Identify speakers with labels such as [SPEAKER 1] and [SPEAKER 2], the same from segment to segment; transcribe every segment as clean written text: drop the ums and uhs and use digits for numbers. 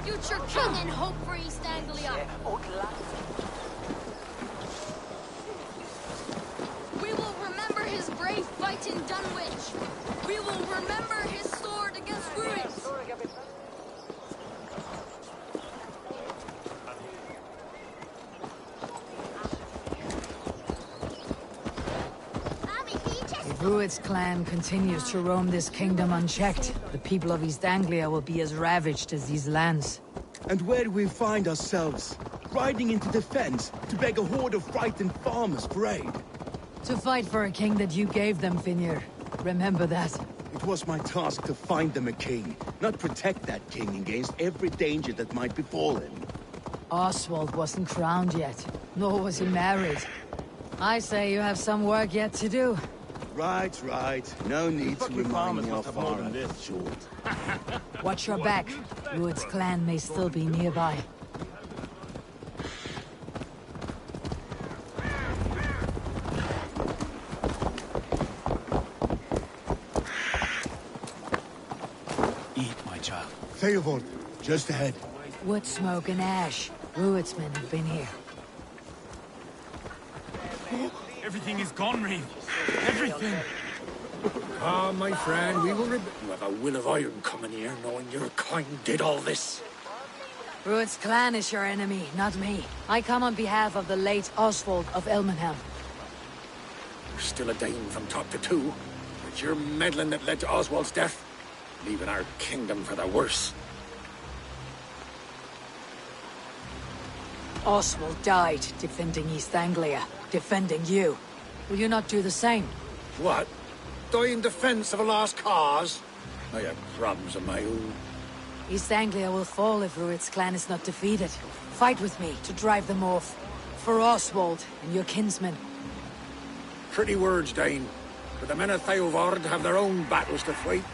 [SPEAKER 1] future king and hope for East Anglia. We will remember his brave fight in Dunwich. We will remember his sword against Ruins.
[SPEAKER 2] If Rued's clan continues to roam this kingdom unchecked, the people of East Anglia will be as ravaged as these lands.
[SPEAKER 3] And where do we find ourselves? Riding into defense to beg a horde of frightened farmers for aid.
[SPEAKER 2] To fight for a king that you gave them, Finir. Remember that.
[SPEAKER 3] It was my task to find them a king, not protect that king against every danger that might befall him.
[SPEAKER 2] Oswald wasn't crowned yet, nor was he married. I say you have some work yet to do.
[SPEAKER 3] Right. No need to remind me how far I've short.
[SPEAKER 2] Watch your back. Rued's clan may still be nearby.
[SPEAKER 4] Eat, my child.
[SPEAKER 3] Theobald, just ahead.
[SPEAKER 2] Wood smoke and ash. Rued's men have been here.
[SPEAKER 4] Everything is gone, Reeve. Everything.
[SPEAKER 5] Ah, my friend, we will You have a will of iron coming here, knowing your kind did all this.
[SPEAKER 2] Rued's clan is your enemy, not me. I come on behalf of the late Oswald of Elmenham.
[SPEAKER 5] You're still a dame from top to two. It's your meddling that led to Oswald's death, leaving our kingdom for the worse.
[SPEAKER 2] Oswald died defending East Anglia, defending you. Will you not do the same?
[SPEAKER 5] What? Die in defense of a lost cause? I have problems of my own.
[SPEAKER 2] East Anglia will fall if Rued's clan is not defeated. Fight with me to drive them off. For Oswald and your kinsmen.
[SPEAKER 5] Pretty words, Dane. But the men of Theovard have their own battles to fight.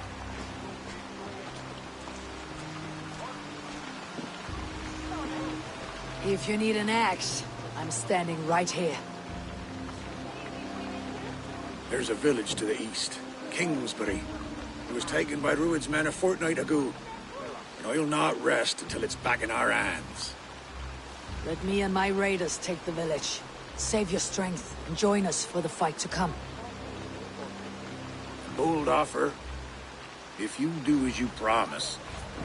[SPEAKER 2] If you need an axe, I'm standing right here.
[SPEAKER 5] There's a village to the east, Kingsbury. It was taken by Rued's men a fortnight ago. And I'll not rest until it's back in our hands.
[SPEAKER 2] Let me and my raiders take the village. Save your strength and join us for the fight to come.
[SPEAKER 5] Bold offer. If you do as you promise,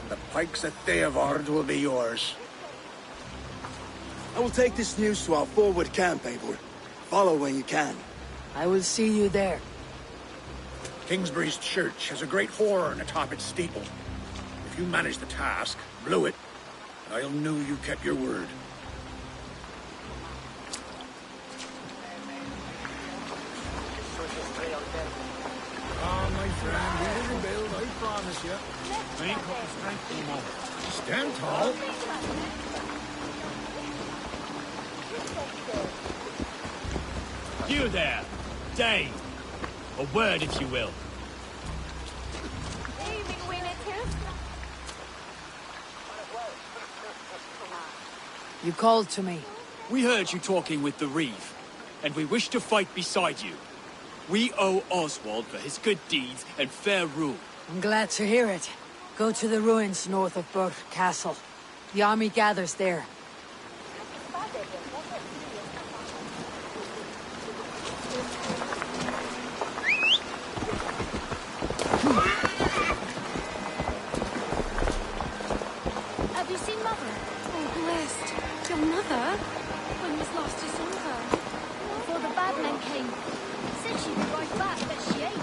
[SPEAKER 5] the pikes at Theovard will be yours.
[SPEAKER 3] I will take this news to our forward camp, Eivor. Follow when you can.
[SPEAKER 2] I will see you there.
[SPEAKER 5] Kingsbury's church has a great horn atop its steeple. If you manage the task, blow it, and I'll know you kept your word. Ah, my friend, we will rebuild, I promise you.
[SPEAKER 4] I ain't got the strength anymore.
[SPEAKER 5] Stand tall.
[SPEAKER 4] You there, Dane. A word, if you will.
[SPEAKER 2] You called to me.
[SPEAKER 4] We heard you talking with the Reeve, and we wish to fight beside you. We owe Oswald for his good deeds and fair rule.
[SPEAKER 2] I'm glad to hear it. Go to the ruins north of Burke Castle. The army gathers there.
[SPEAKER 1] Have you seen Mother? Oh, blessed. Your mother? When was last you saw her? Before the bad men came. Said she'd be right back, but she ain't.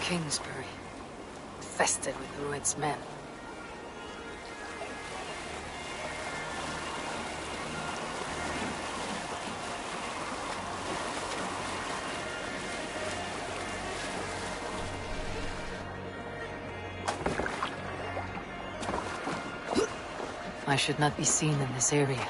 [SPEAKER 2] Kingsbury, infested with Rued's men. I should not be seen in this area.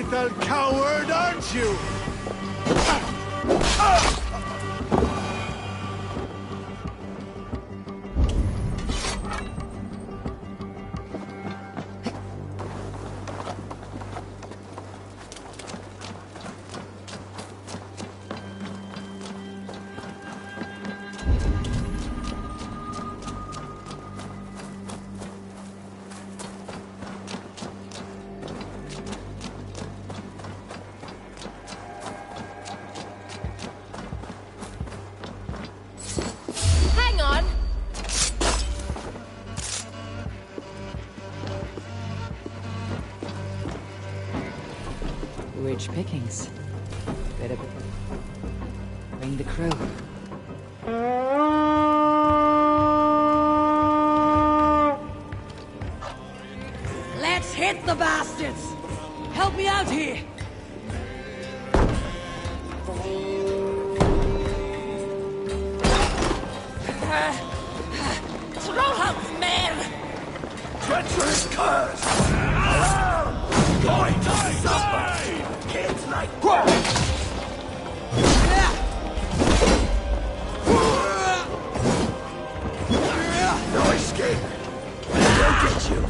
[SPEAKER 3] Little coward, aren't you?
[SPEAKER 2] Rich pickings. Better bring the crew.
[SPEAKER 6] Let's hit the bastards! Help me out here! Trollhunts, man!
[SPEAKER 3] Treacherous curse! Going to suffer! Kids like no escape! They'll get you!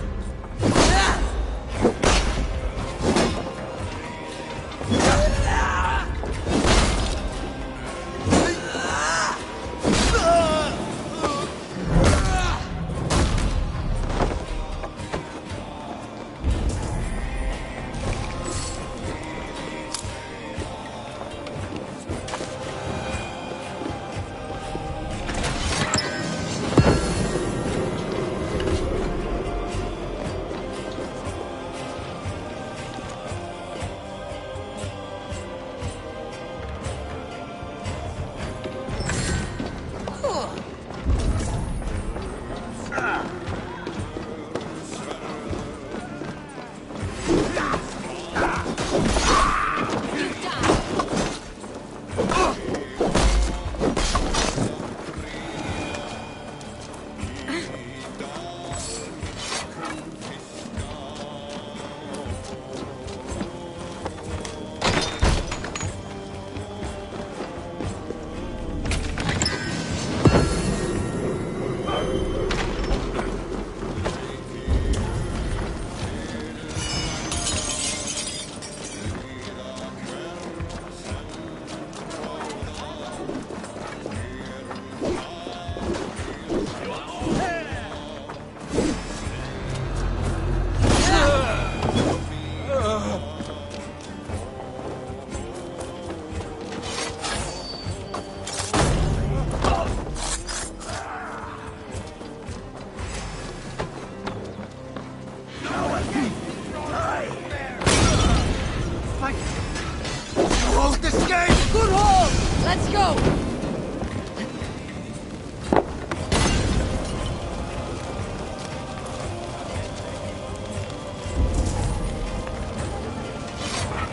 [SPEAKER 6] Let's go!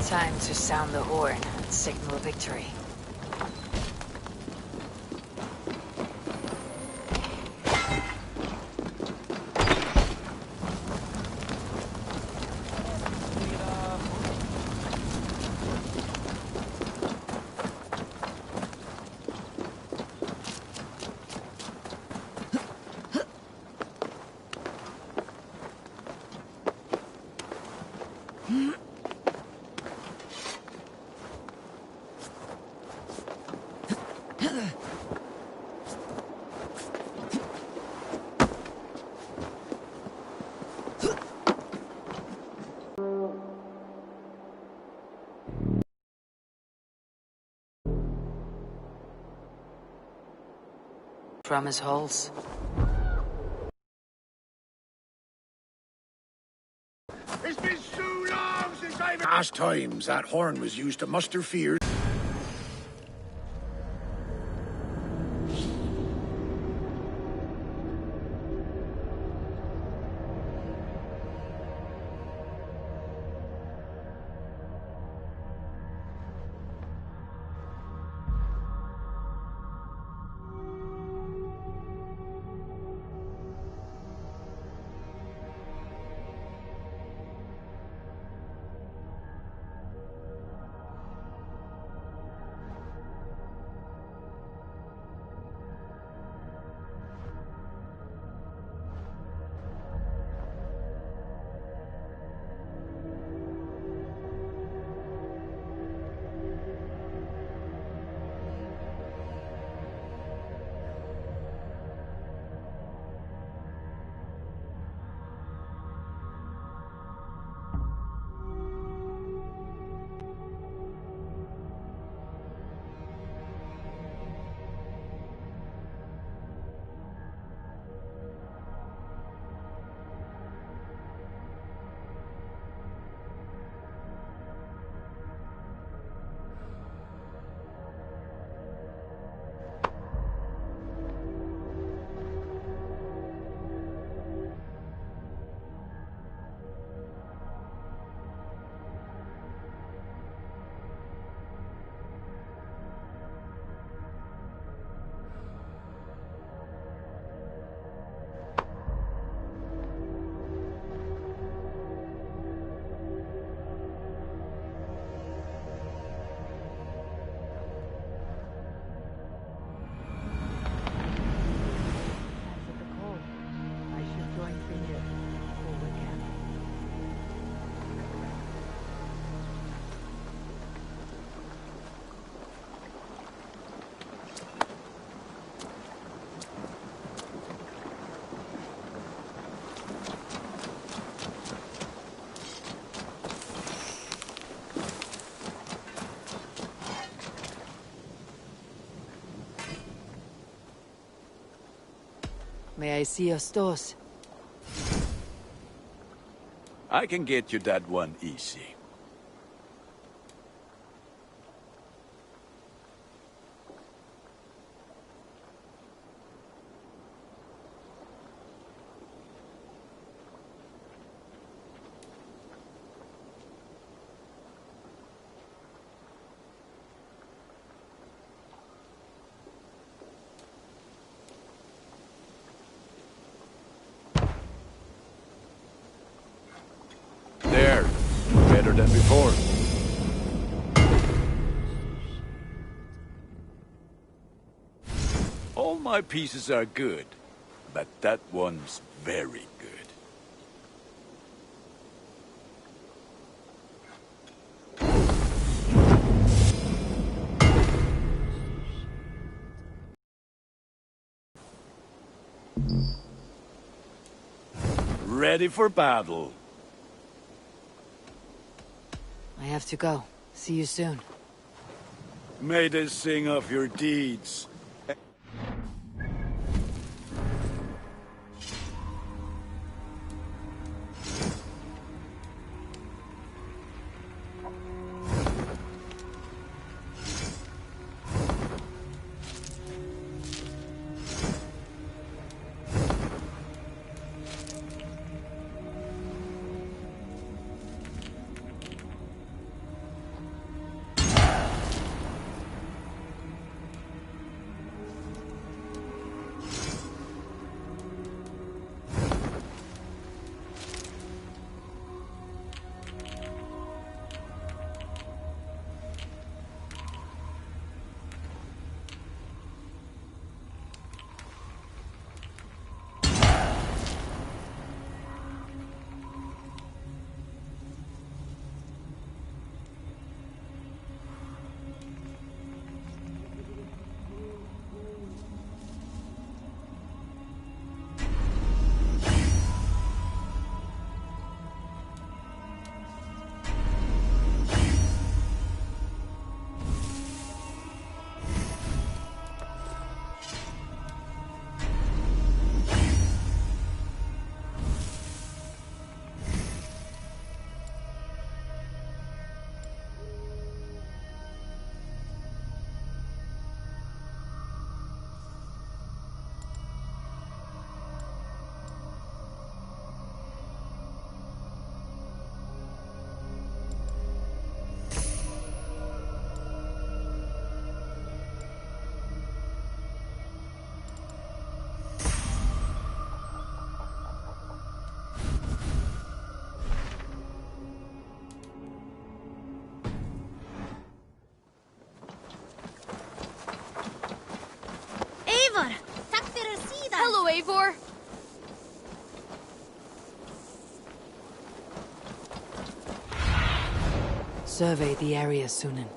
[SPEAKER 2] Time to sound the horn and signal victory. From his holes.
[SPEAKER 5] It's been so long since I've... Last times that horn was used to muster fear.
[SPEAKER 2] May I see your stores?
[SPEAKER 7] I can get you that one easy. There. Better than before. All my pieces are good, but that one's very good. Ready for battle.
[SPEAKER 2] I have to go. See you soon.
[SPEAKER 7] May they sing of your deeds.
[SPEAKER 1] for?
[SPEAKER 2] Survey the area, Sunan.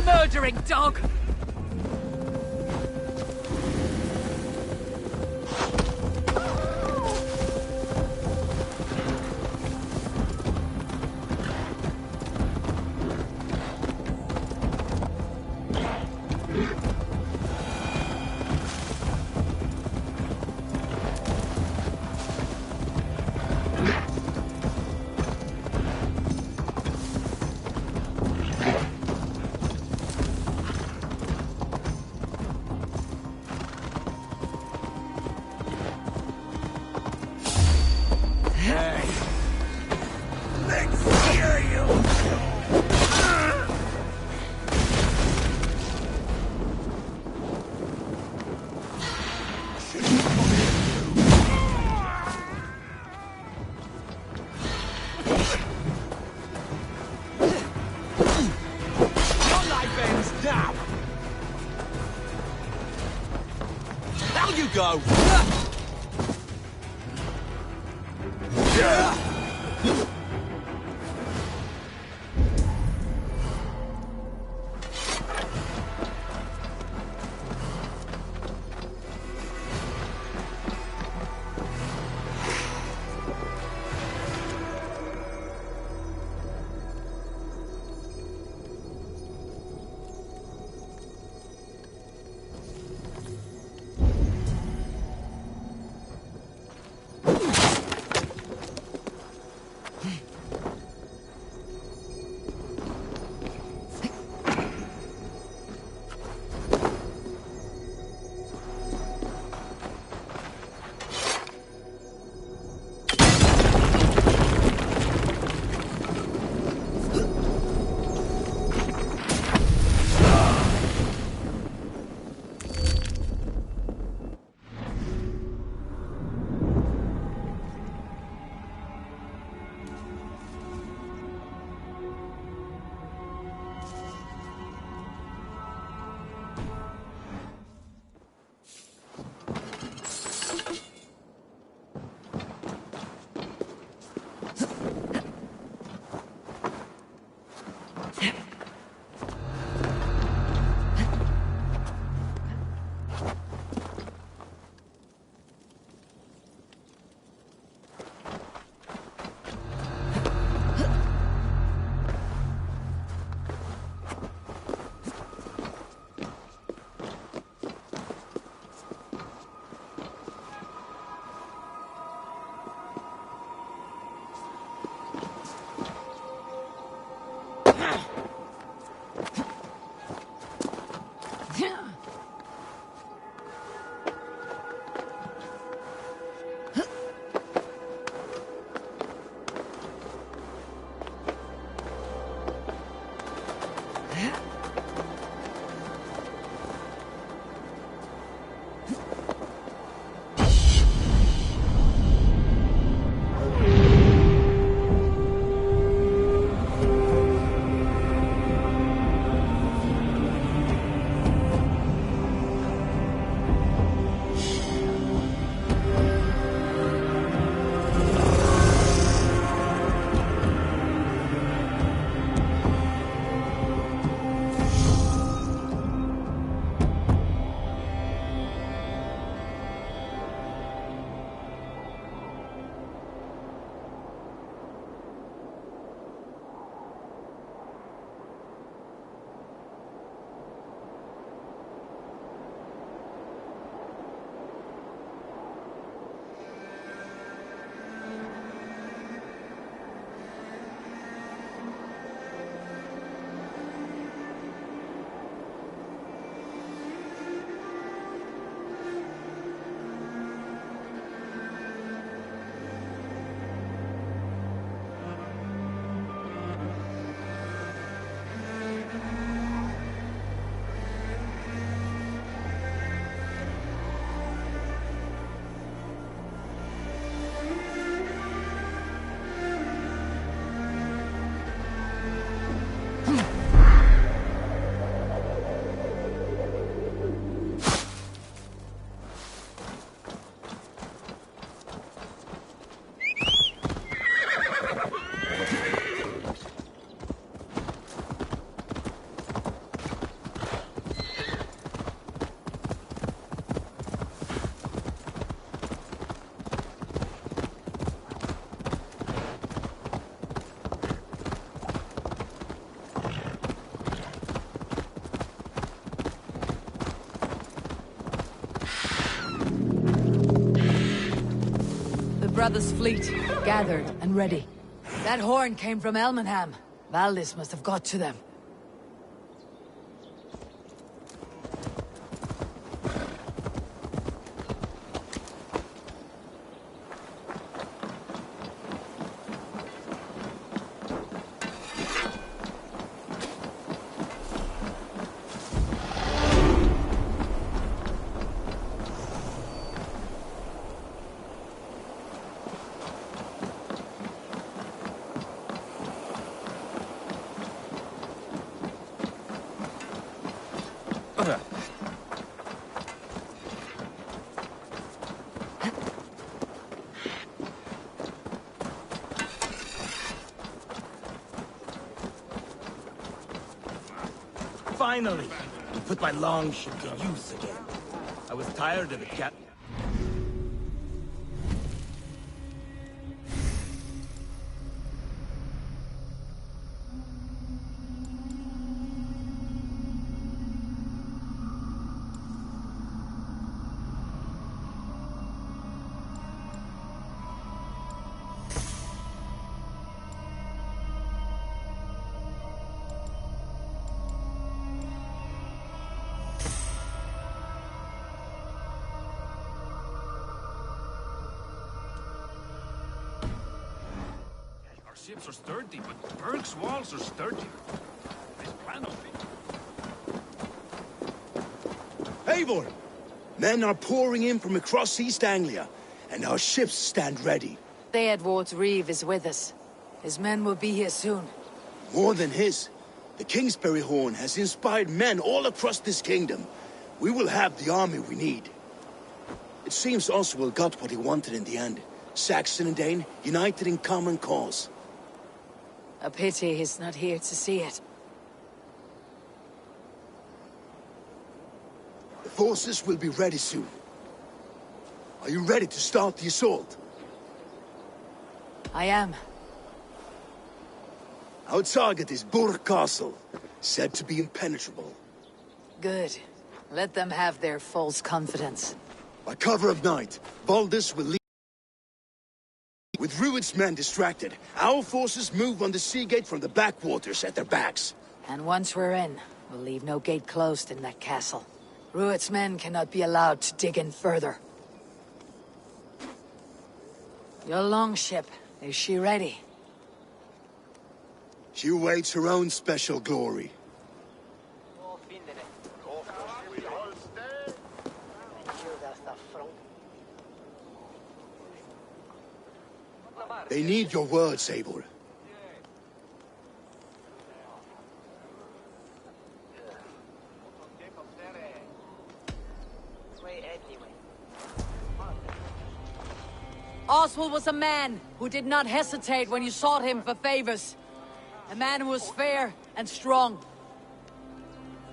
[SPEAKER 6] Murdering dog!
[SPEAKER 3] you go!
[SPEAKER 2] Brothers' fleet, gathered and ready. That horn came from Elmenham. Valdis must have got to them.
[SPEAKER 3] Finally! I put my longship to use again. I was tired of it, Cap.
[SPEAKER 8] Ships are sturdy, but Berg's walls are sturdier. This plan of it.
[SPEAKER 3] Eivor! Men are pouring in from across East Anglia, and our ships stand ready.
[SPEAKER 2] Theodward's Reeve is with us. His men will be here soon.
[SPEAKER 3] More than his. The Kingsbury Horn has inspired men all across this kingdom. We will have the army we need. It seems Oswald got what he wanted in the end. Saxon and Dane united in common cause.
[SPEAKER 2] A pity he's not here to see it.
[SPEAKER 3] The forces will be ready soon. Are you ready to start the assault?
[SPEAKER 2] I am.
[SPEAKER 3] Our target is Burg Castle, said to be impenetrable.
[SPEAKER 2] Good. Let them have their false confidence.
[SPEAKER 3] By cover of night, Baldus will lead. With Rued's men distracted, our forces move on the sea gate from the backwaters at their backs.
[SPEAKER 2] And once we're in, we'll leave no gate closed in that castle. Rued's men cannot be allowed to dig in further. Your longship, is she ready?
[SPEAKER 3] She awaits her own special glory. They need your words, Eivor.
[SPEAKER 6] Oswald was a man who did not hesitate when you sought him for favors. A man who was fair and strong.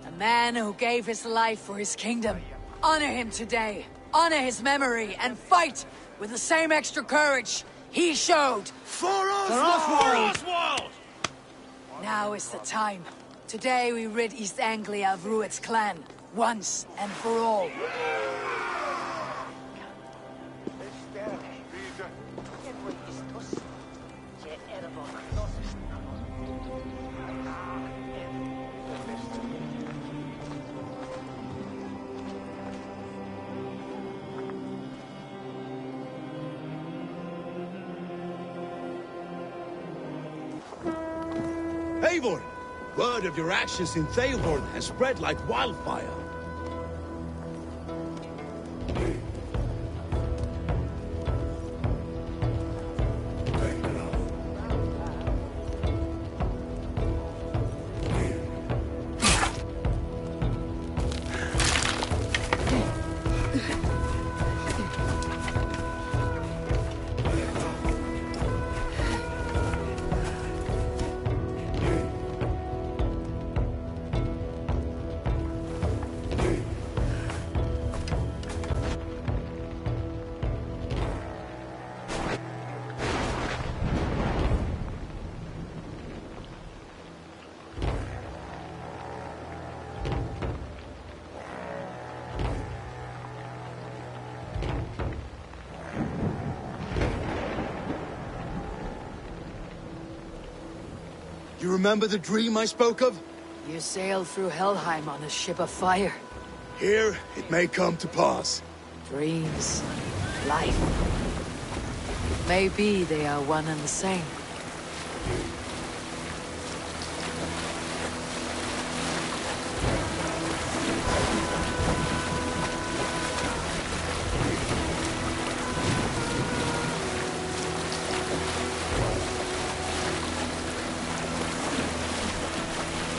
[SPEAKER 2] A man who gave his life for his kingdom. Honor him today. Honor his memory and fight with the same extra courage he showed.
[SPEAKER 3] For Oswald!
[SPEAKER 2] Now is the time. Today we rid East Anglia of Rued's clan, once and for all.
[SPEAKER 3] Eivor! Word of your actions in Theodord has spread like wildfire. You remember the dream I spoke of?
[SPEAKER 2] You sailed through Helheim on a ship of fire.
[SPEAKER 3] Here, it may come to pass.
[SPEAKER 2] Dreams, life. Maybe they are one and the same.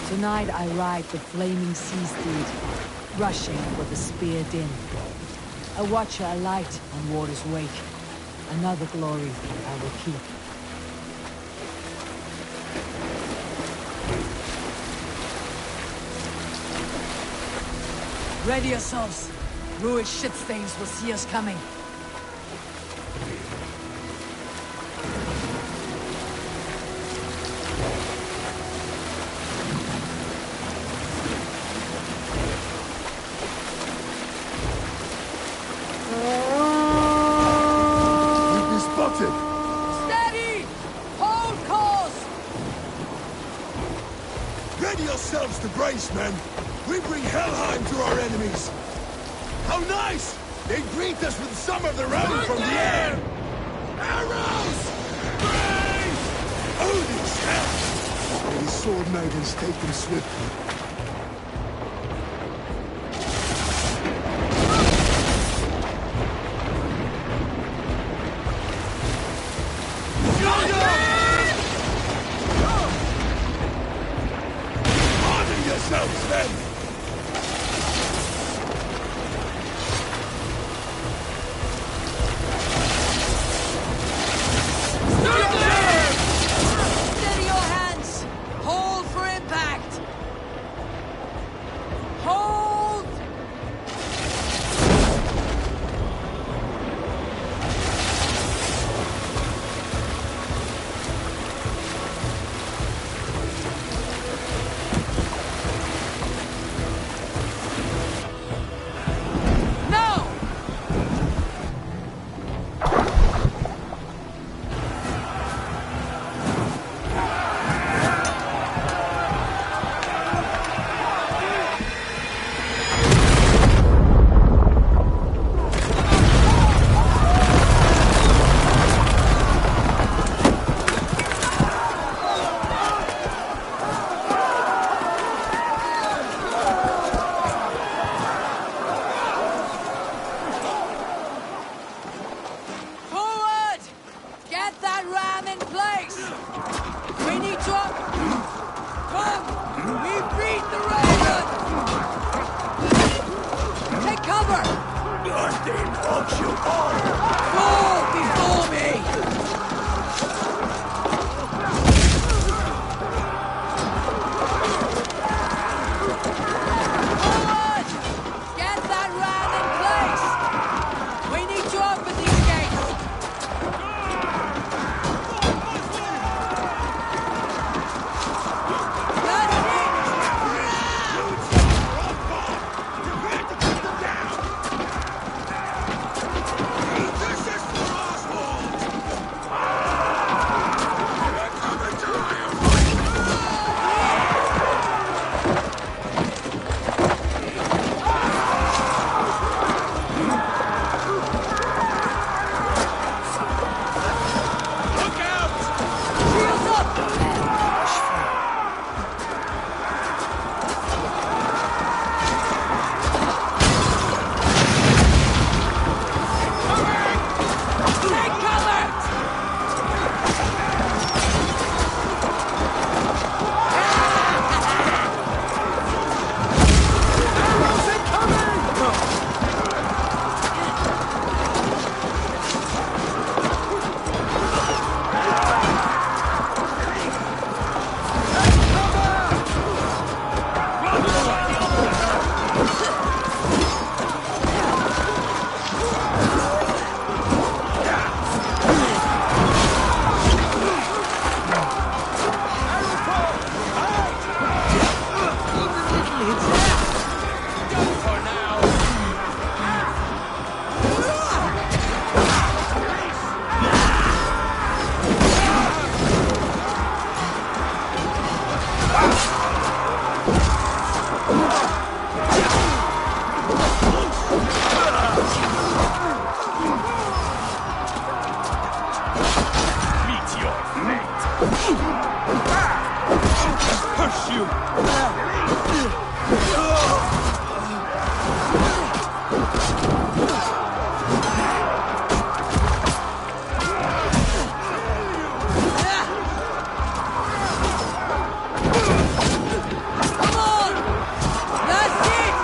[SPEAKER 6] Tonight I ride the flaming sea steed, rushing with the spear din. A watcher alight on water's wake. Another glory I will keep.
[SPEAKER 2] Ready yourselves. Ruined shit stains will see us coming.
[SPEAKER 3] We've been spotted!
[SPEAKER 2] Steady! Hold course!
[SPEAKER 3] Ready yourselves to brace, men! We bring Helheim to our enemies! How nice! They greet us with some of their own from the air! Arrows! Brace! Odin's hell! May his sword maidens take them swiftly. Honor yourselves, men!
[SPEAKER 2] Steady your hands! Hold for impact! Hold! No! Forward! Get that ram in place! We need to Come! We beat the Raven! Take cover!
[SPEAKER 3] Nothing holds you all!
[SPEAKER 2] Fall before me! Forward! Get that ram in place! We need to open these gates! Shields up! Take cover!
[SPEAKER 8] Meet your fate. Pursue.
[SPEAKER 2] Come on! That's it!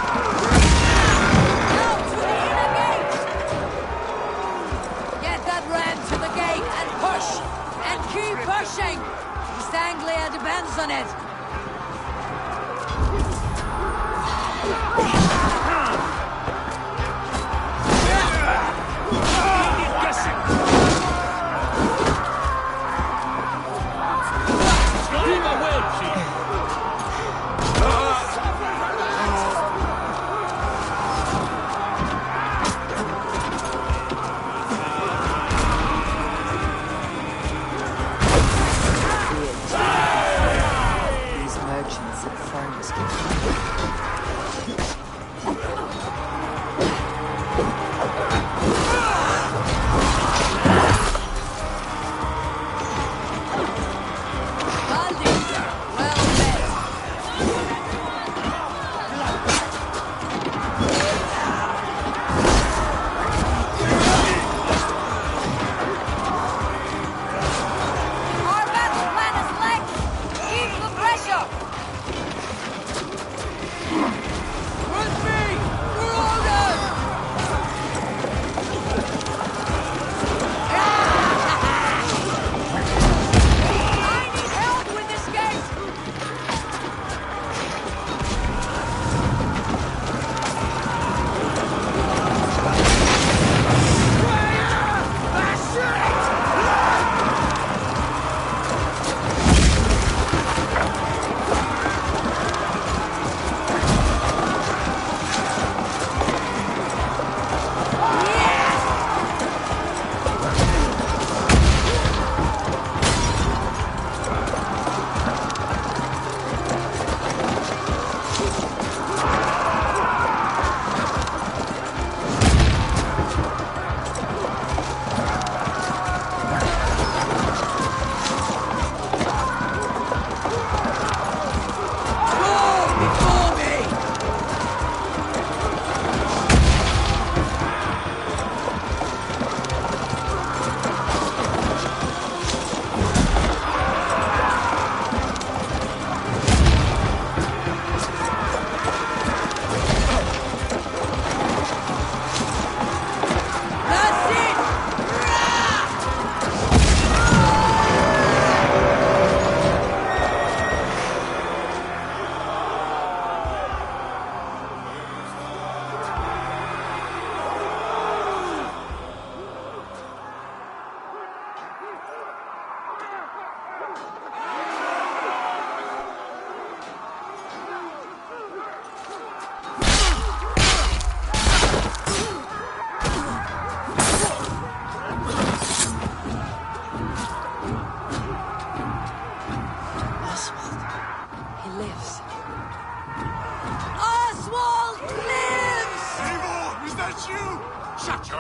[SPEAKER 2] Now to the inner gate! Get that ram to the gate and push! And keep pushing! East Anglia depends on it!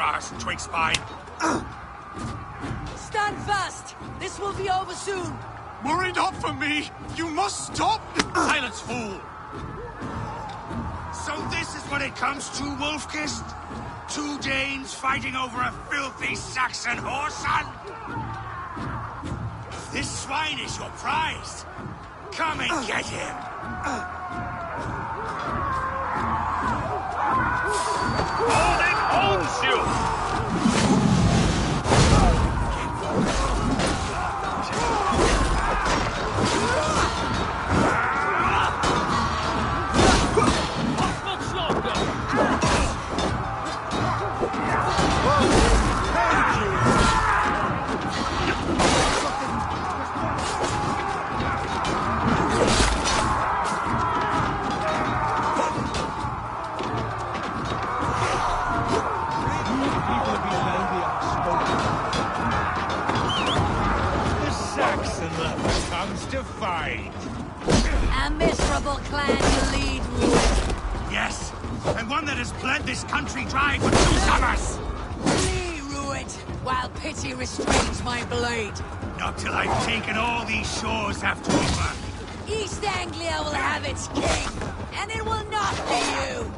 [SPEAKER 5] arse, twig spine.
[SPEAKER 2] Stand fast! This will be over soon!
[SPEAKER 8] Worried up for me! You must stop!
[SPEAKER 5] Silence, fool! So this is what it comes to, Wolfkist? 2 Danes fighting over a filthy Saxon whoreson? This swine is your prize. Come and get him!
[SPEAKER 8] Odin owns you!
[SPEAKER 5] To fight.
[SPEAKER 2] A miserable clan you lead, Ruin.
[SPEAKER 5] Yes, and one that has bled this country dry for 2 summers.
[SPEAKER 2] Flee, Ruin, while pity restrains my blade.
[SPEAKER 5] Not till I've taken all these shores after over.
[SPEAKER 2] East Anglia will have its king, and it will not be you.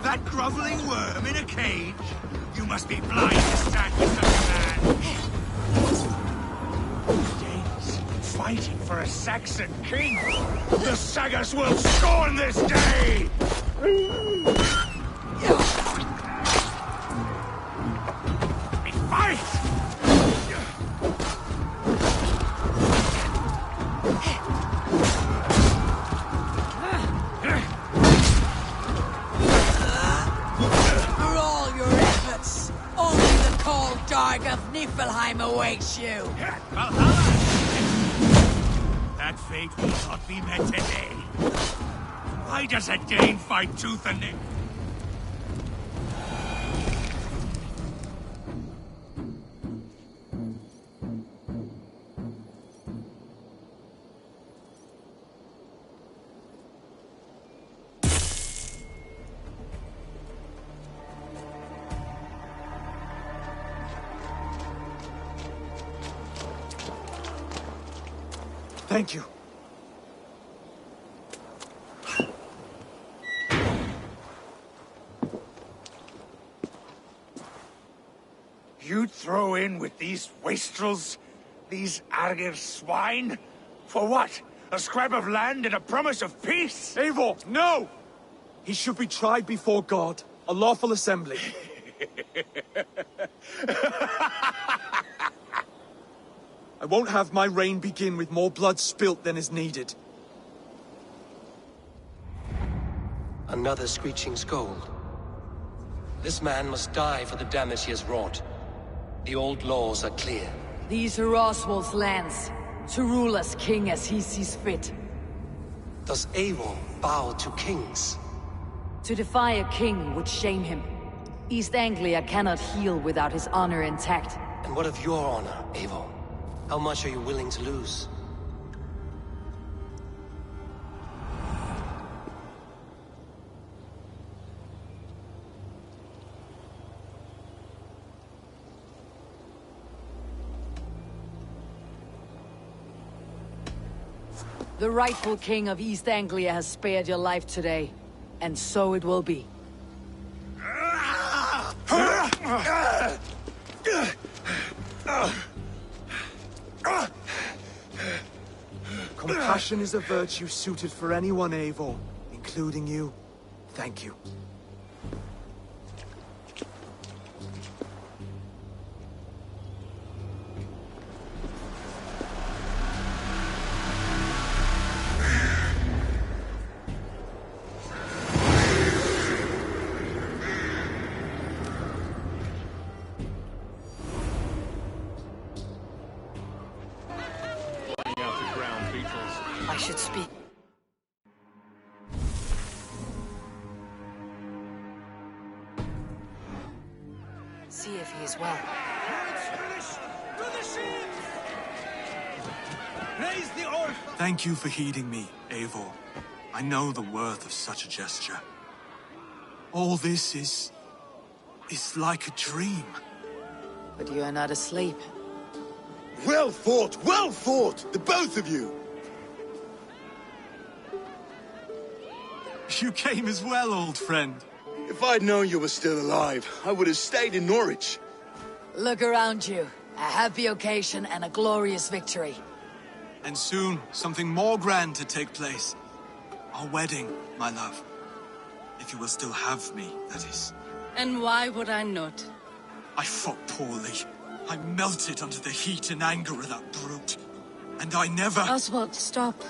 [SPEAKER 5] That groveling worm in a cage? You must be blind to stand with such a man. Fighting for a Saxon king! The Sagas will scorn this day! We fight!
[SPEAKER 2] For all your efforts, only the cold dark of Niflheim awaits you.
[SPEAKER 5] Valhalla! That fate will not be met today. Why does a Dane fight tooth and nail?
[SPEAKER 3] Thank you.
[SPEAKER 5] You'd throw in with these wastrels? These Argir swine? For what? A scrap of land and a promise of peace?
[SPEAKER 9] Eivor, no! He should be tried before God, a lawful assembly. I won't have my reign begin with more blood spilt than is needed.
[SPEAKER 10] Another screeching scold. This man must die for the damage he has wrought. The old laws are clear.
[SPEAKER 6] These are Oswald's lands, to rule as king as he sees fit.
[SPEAKER 10] Does Eivor bow to kings?
[SPEAKER 6] To defy a king would shame him. East Anglia cannot heal without his honor intact.
[SPEAKER 10] And what of your honor, Eivor? How much are you willing to lose?
[SPEAKER 6] The rightful king of East Anglia has spared your life today, and so it will be.
[SPEAKER 9] Compassion is a virtue suited for anyone, Eivor, including you. Thank you.
[SPEAKER 6] I should speak. See if he is well.
[SPEAKER 9] Thank you for heeding me, Eivor. I know the worth of such a gesture. All this is It's like a dream.
[SPEAKER 2] But you are not asleep.
[SPEAKER 3] Well fought, the both of you!
[SPEAKER 9] You came as well, old friend.
[SPEAKER 3] If I'd known you were still alive, I would have stayed in Norwich.
[SPEAKER 2] Look around you. A happy occasion and a glorious victory.
[SPEAKER 9] And soon, something more grand to take place. Our wedding, my love. If you will still have me, that is.
[SPEAKER 11] And why would I not?
[SPEAKER 9] I fought poorly. I melted under the heat and anger of that brute. And I never...
[SPEAKER 11] Oswald, stop.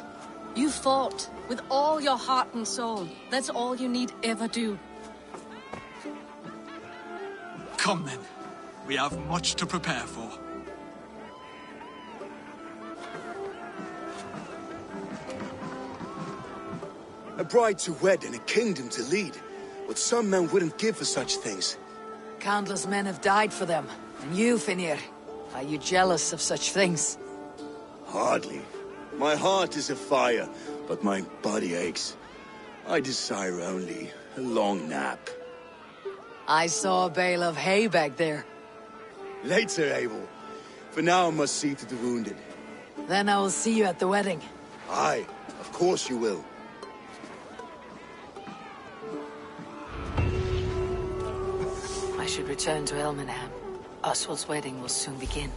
[SPEAKER 11] You fought with all your heart and soul. That's all you need ever do.
[SPEAKER 9] Come then. We have much to prepare for.
[SPEAKER 3] A bride to wed and a kingdom to lead. What some men wouldn't give for such things.
[SPEAKER 2] Countless men have died for them. And you, Finnir, are you jealous of such things?
[SPEAKER 3] Hardly. My heart is afire, but my body aches. I desire only a long nap.
[SPEAKER 2] I saw a bale of hay back there.
[SPEAKER 3] Later, Abel. For now, I must see to the wounded.
[SPEAKER 2] Then I will see you at the wedding.
[SPEAKER 3] Aye, of course you will.
[SPEAKER 2] I should return to Elmenham. Oswald's wedding will soon begin.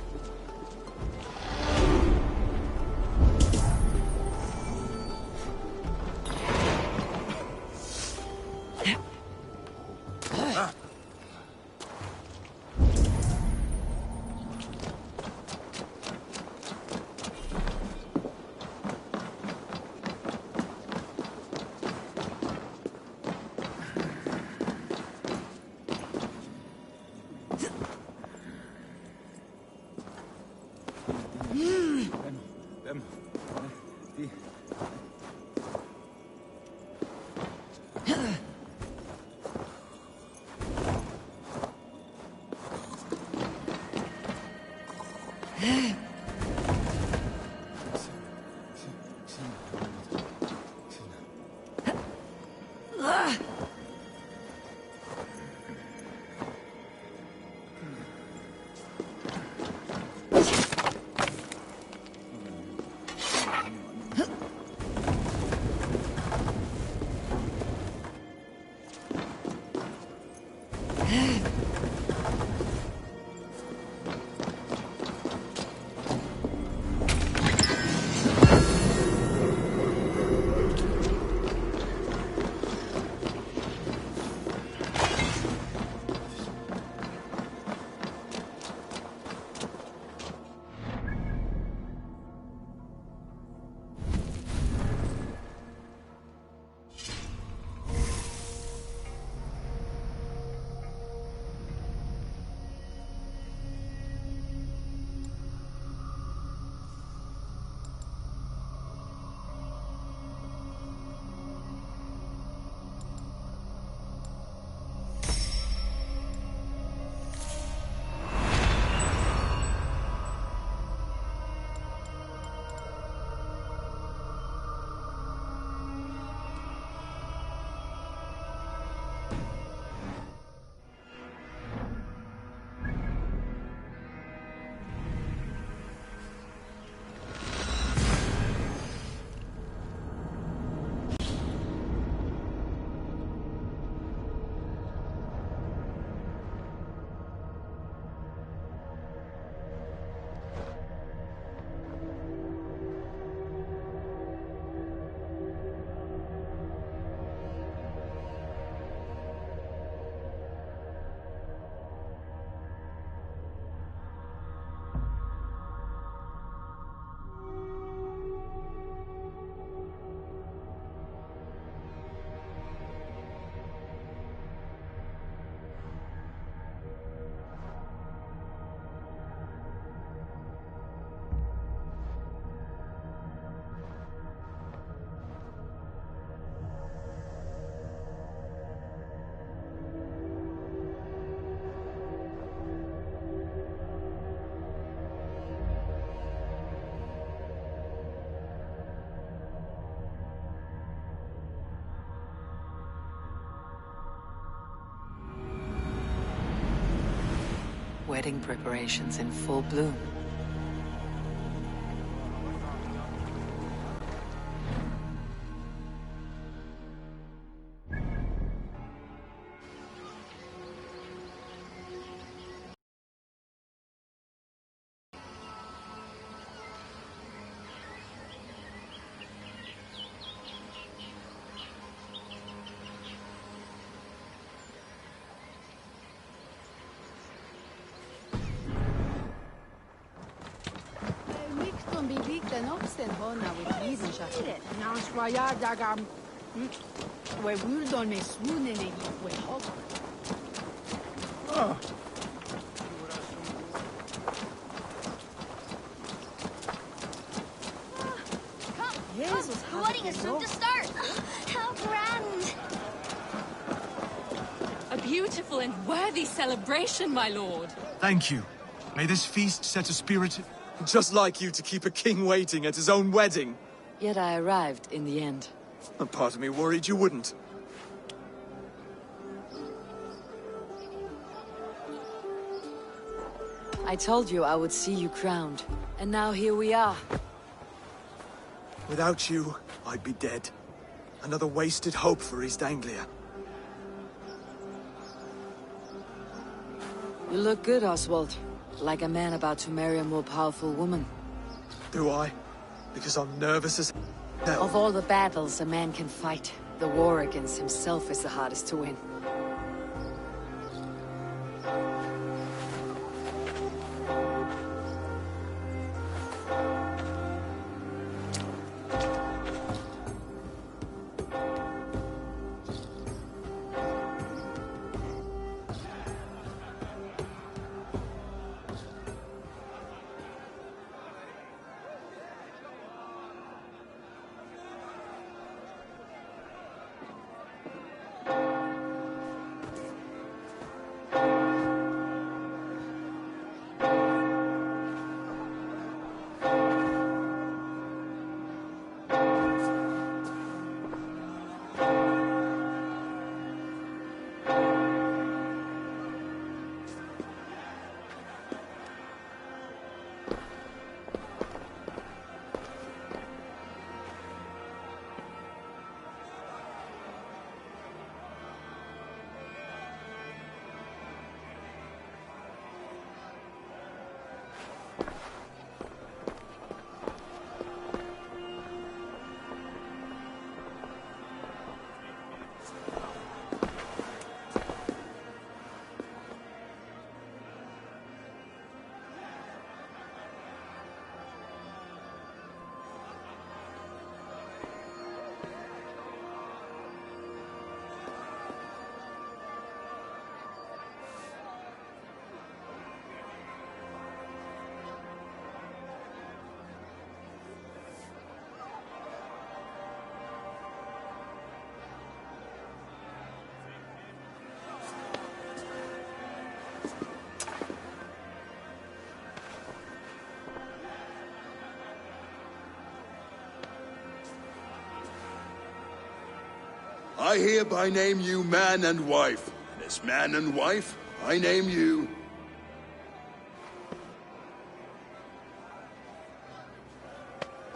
[SPEAKER 2] wedding preparations in full bloom.
[SPEAKER 1] The wedding is soon to start. How grand!
[SPEAKER 11] A beautiful and worthy celebration, my lord.
[SPEAKER 9] Thank you. May this feast set a spirit just like you to keep a king waiting at his own wedding.
[SPEAKER 2] Yet I arrived in the end.
[SPEAKER 9] A part of me worried you wouldn't.
[SPEAKER 2] I told you I would see you crowned, and now here we are.
[SPEAKER 9] Without you, I'd be dead. Another wasted hope for East Anglia.
[SPEAKER 2] You look good, Oswald. Like a man about to marry a more powerful woman.
[SPEAKER 9] Do I? Because I'm nervous as hell.
[SPEAKER 2] Of all the battles a man can fight, the war against himself is the hardest to win.
[SPEAKER 3] I hereby name you man and wife, and as man and wife, I name you...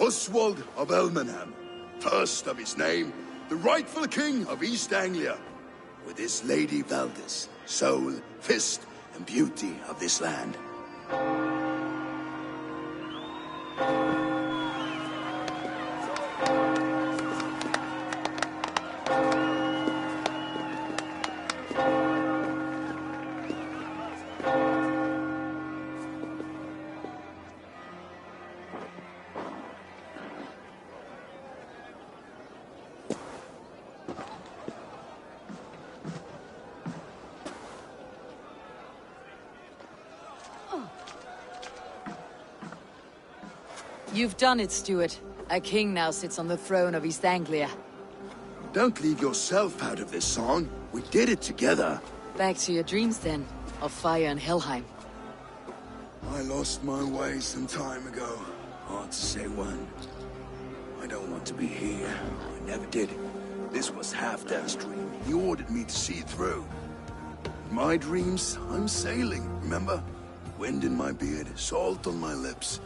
[SPEAKER 3] Oswald of Elmenham, first of his name, the rightful king of East Anglia, with his lady Valdis, soul, fist, and beauty of this land.
[SPEAKER 2] You've done it, Stuart. A king now sits on the throne of East Anglia.
[SPEAKER 3] Don't leave yourself out of this song. We did it together.
[SPEAKER 2] Back to your dreams, then, of fire and Helheim.
[SPEAKER 3] I lost my way some time ago. Hard to say when. I don't want to be here. I never did. This was Halfdan's dream. He ordered me to see it through. In my dreams, I'm sailing, remember? Wind in my beard, salt on my lips.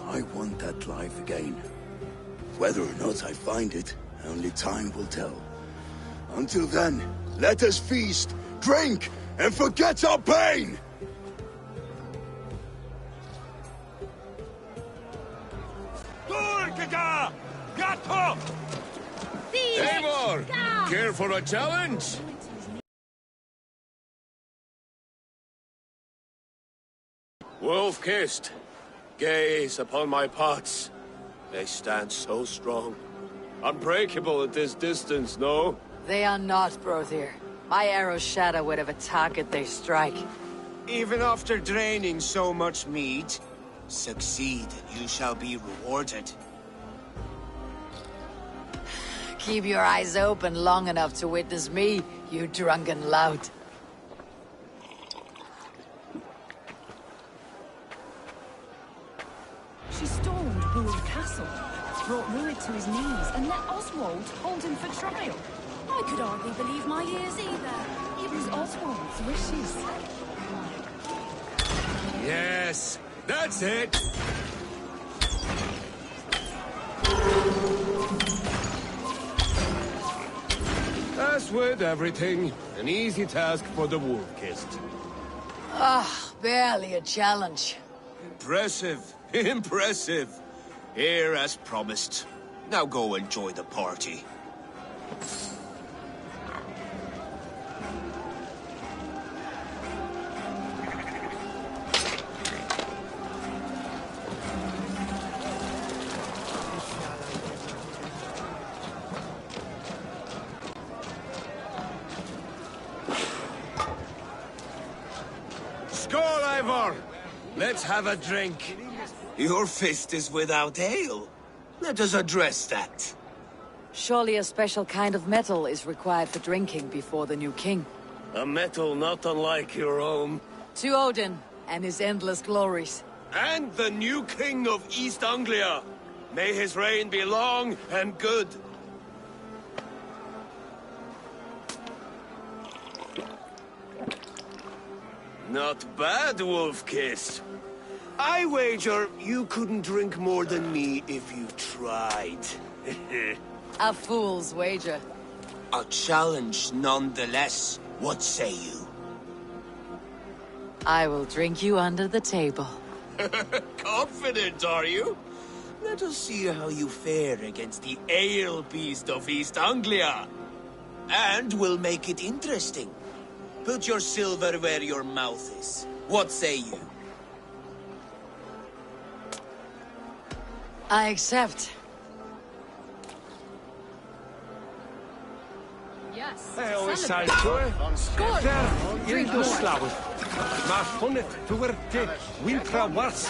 [SPEAKER 3] I want that life again. Whether or not I find it, only time will tell. Until then, let us feast, drink, and forget our pain!
[SPEAKER 7] Eivor! Care for a challenge?
[SPEAKER 12] Wolf-kissed, gaze upon my pots. They stand so strong. Unbreakable at this distance, no?
[SPEAKER 2] They are not, Brother. My arrows shatter whatever target they strike.
[SPEAKER 13] Even after draining so much meat, succeed and you shall be rewarded.
[SPEAKER 2] Keep your eyes open long enough to witness me, you drunken lout.
[SPEAKER 1] She stormed Bull Castle, brought Rued to his knees, and let Oswald hold him for trial. I could hardly believe my ears either. It was Oswald's wishes.
[SPEAKER 7] Yes, that's it!
[SPEAKER 12] As with everything, an easy task for the wolf-kissed.
[SPEAKER 2] Barely a challenge.
[SPEAKER 13] Impressive. Impressive. Here as promised. Now go enjoy the party.
[SPEAKER 12] Skål, Eivor! Let's have a drink.
[SPEAKER 13] Your fist is without ale. Let us address that.
[SPEAKER 2] Surely a special kind of metal is required for drinking before the new king.
[SPEAKER 12] A metal not unlike your own.
[SPEAKER 2] To Odin and his endless glories.
[SPEAKER 12] And the new king of East Anglia. May his reign be long and good. Not bad, Wolf-Kiss. I wager you couldn't drink more than me if you tried.
[SPEAKER 2] A fool's wager.
[SPEAKER 13] A challenge nonetheless. What say you?
[SPEAKER 2] I will drink you under the table.
[SPEAKER 13] Confident, are you? Let us see how you fare against the ale beast of East Anglia. And we'll make it interesting. Put your silver where your mouth is. What say you?
[SPEAKER 2] I accept.
[SPEAKER 1] Yes.
[SPEAKER 14] Drink more. Maar vond het te werte wintra wars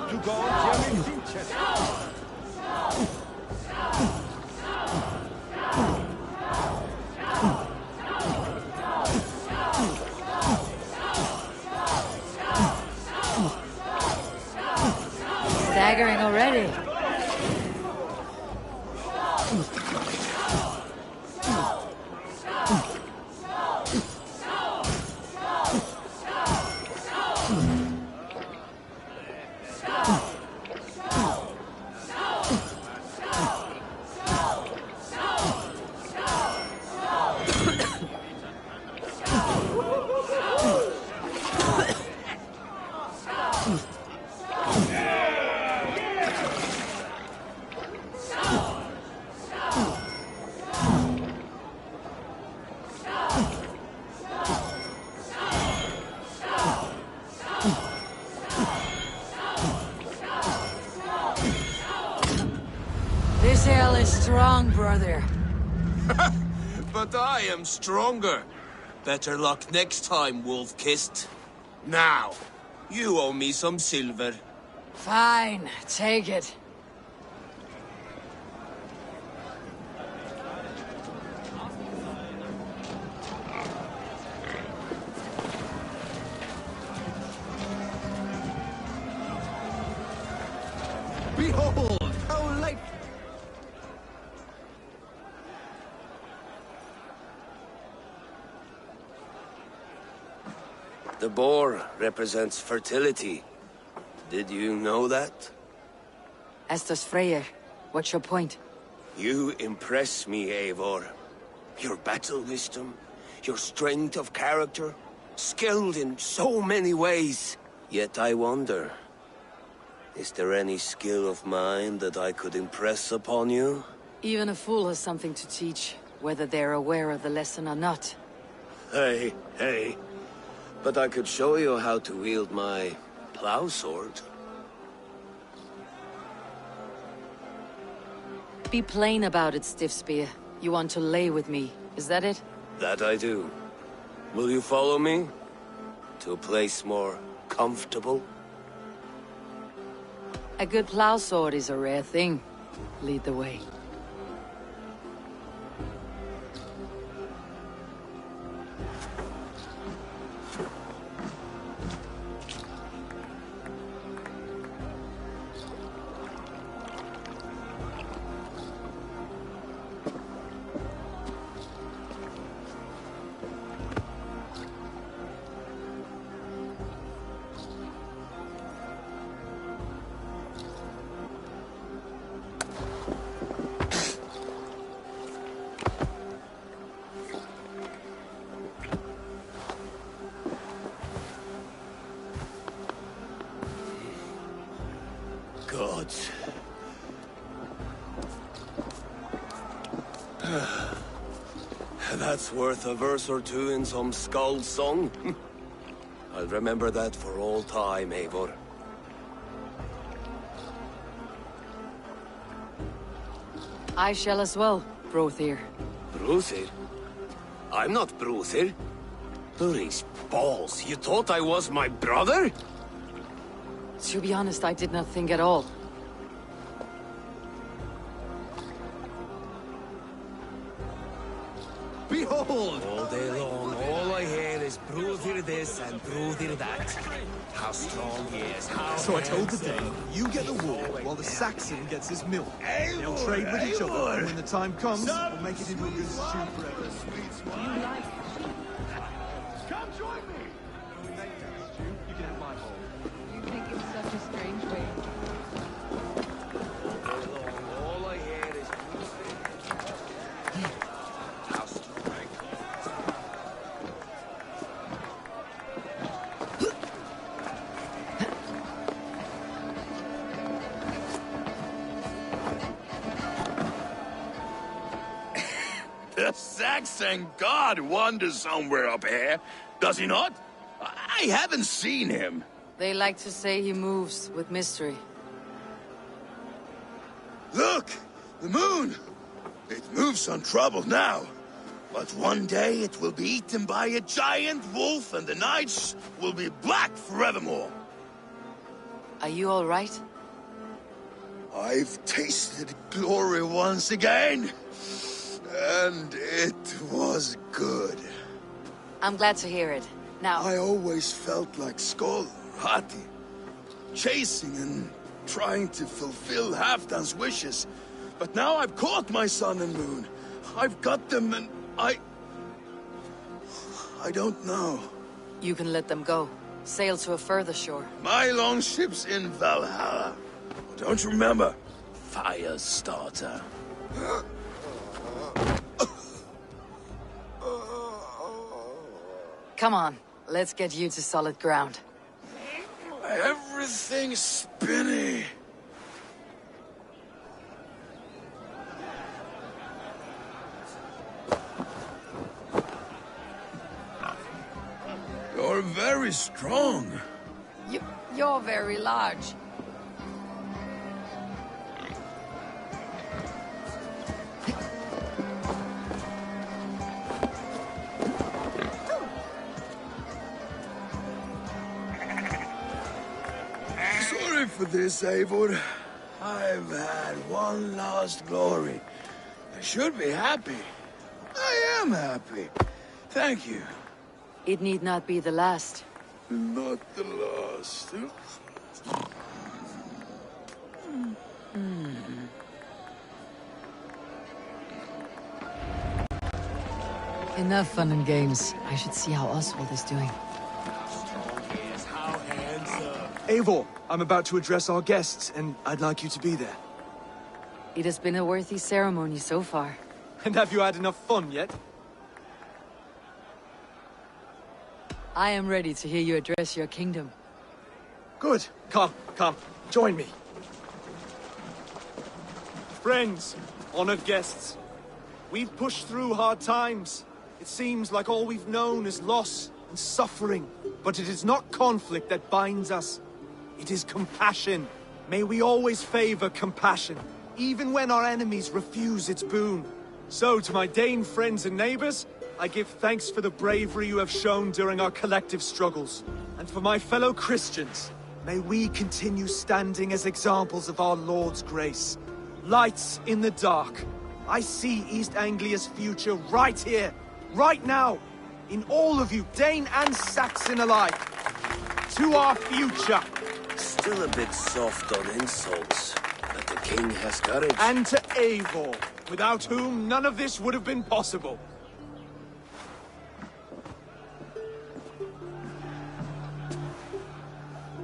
[SPEAKER 14] to go
[SPEAKER 2] Staggering already. This ale is strong, brother.
[SPEAKER 13] But I am stronger. Better luck next time, Wolf-Kissed. Now, you owe me some silver.
[SPEAKER 2] Fine, take it.
[SPEAKER 14] Behold, how light.
[SPEAKER 12] The boar represents fertility. Did you know that?
[SPEAKER 2] As does Freyr. What's your point?
[SPEAKER 12] You impress me, Eivor. Your battle wisdom, your strength of character, skilled in so many ways. Yet I wonder, is there any skill of mine that I could impress upon you?
[SPEAKER 2] Even a fool has something to teach, whether they're aware of the lesson or not.
[SPEAKER 12] Hey. But I could show you how to wield my plow sword.
[SPEAKER 2] Be plain about it, Stiff Spear. You want to lay with me, is that it?
[SPEAKER 12] That I do. Will you follow me? To a place more comfortable?
[SPEAKER 2] A good plow sword is a rare thing. Lead the way.
[SPEAKER 12] Gods. That's worth a verse or two in some skald's song. I'll remember that for all time, Eivor.
[SPEAKER 2] I shall as well, Brothir.
[SPEAKER 12] Brothir? I'm not Brothir. Hurry's balls, you thought I was my brother?
[SPEAKER 2] To be honest, I did not think at all.
[SPEAKER 13] Behold! All day long, all I hear is Brothir this and Brothir that. How strong he is, how...
[SPEAKER 15] So I told the Dane, you get the wool while the Saxon gets his milk. They'll trade with each other, and when the time comes, we'll make it into a good stew forever.
[SPEAKER 1] Come join me!
[SPEAKER 15] You can have my bowl.
[SPEAKER 16] You think it's such a strange way.
[SPEAKER 12] All I hear is how strong.
[SPEAKER 3] The Saxon god wanders somewhere up here, does he not? I haven't seen him.
[SPEAKER 2] They like to say he moves with mystery.
[SPEAKER 3] Look! The moon! It moves untroubled now. But one day it will be eaten by a giant wolf and the nights will be black forevermore.
[SPEAKER 2] Are you all right?
[SPEAKER 3] I've tasted glory once again. And it was good.
[SPEAKER 2] I'm glad to hear it. Now...
[SPEAKER 3] I always felt like Skoll, Hati, chasing and trying to fulfill Halfdan's wishes. But now I've caught my sun and moon. I've got them and I don't know.
[SPEAKER 2] You can let them go. Sail to a further shore.
[SPEAKER 3] My longship's in Valhalla. Don't you remember? Firestarter.
[SPEAKER 2] Come on, let's get you to solid ground.
[SPEAKER 3] Everything's spinny. You're very strong.
[SPEAKER 2] You're very large.
[SPEAKER 3] Sorry for this, Eivor. I've had one last glory. I should be happy. I am happy. Thank you.
[SPEAKER 2] It need not be the last.
[SPEAKER 3] Not the last.
[SPEAKER 6] Enough fun and games. I should see how Oswald is doing.
[SPEAKER 15] Eivor, I'm about to address our guests, and I'd like you to be there.
[SPEAKER 6] It has been a worthy ceremony so far.
[SPEAKER 15] And have you had enough fun yet?
[SPEAKER 6] I am ready to hear you address your kingdom.
[SPEAKER 15] Good. Come. Join me. Friends, honored guests. We've pushed through hard times. It seems like all we've known is loss and suffering. But it is not conflict that binds us. It is compassion. May we always favor compassion, even when our enemies refuse its boon. So, to my Dane friends and neighbors, I give thanks for the bravery you have shown during our collective struggles. And for my fellow Christians, may we continue standing as examples of our Lord's grace. Lights in the dark. I see East Anglia's future right here, right now, in all of you, Dane and Saxon alike. To our future.
[SPEAKER 12] Still a bit soft on insults, but the king has courage.
[SPEAKER 15] And to Eivor, without whom none of this would have been possible.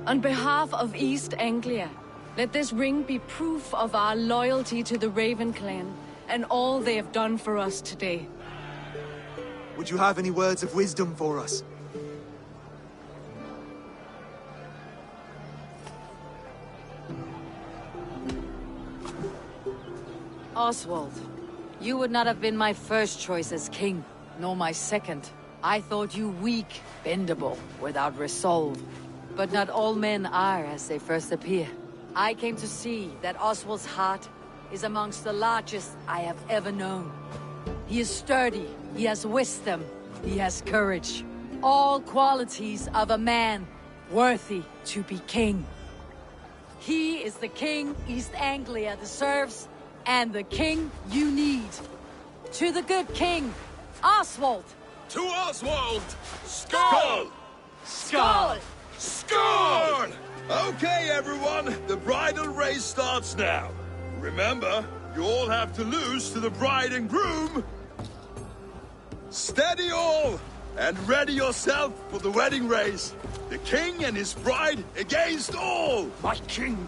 [SPEAKER 11] On behalf of East Anglia, let this ring be proof of our loyalty to the Raven clan and all they have done for us today.
[SPEAKER 15] Would you have any words of wisdom for us?
[SPEAKER 6] Oswald, you would not have been my first choice as king, nor my second. I thought you weak, bendable, without resolve. But not all men are as they first appear. I came to see that Oswald's heart is amongst the largest I have ever known. He is sturdy, he has wisdom, he has courage. All qualities of a man worthy to be king. He is the king East Anglia deserves, and the king you need. To the good king, Oswald!
[SPEAKER 3] To Oswald! Skull!
[SPEAKER 6] Skull!
[SPEAKER 3] Skull! Okay, everyone, the bridal race starts now. Remember, you all have to lose to the bride and groom. Steady all, and ready yourself for the wedding race. The king and his bride against all.
[SPEAKER 5] My king!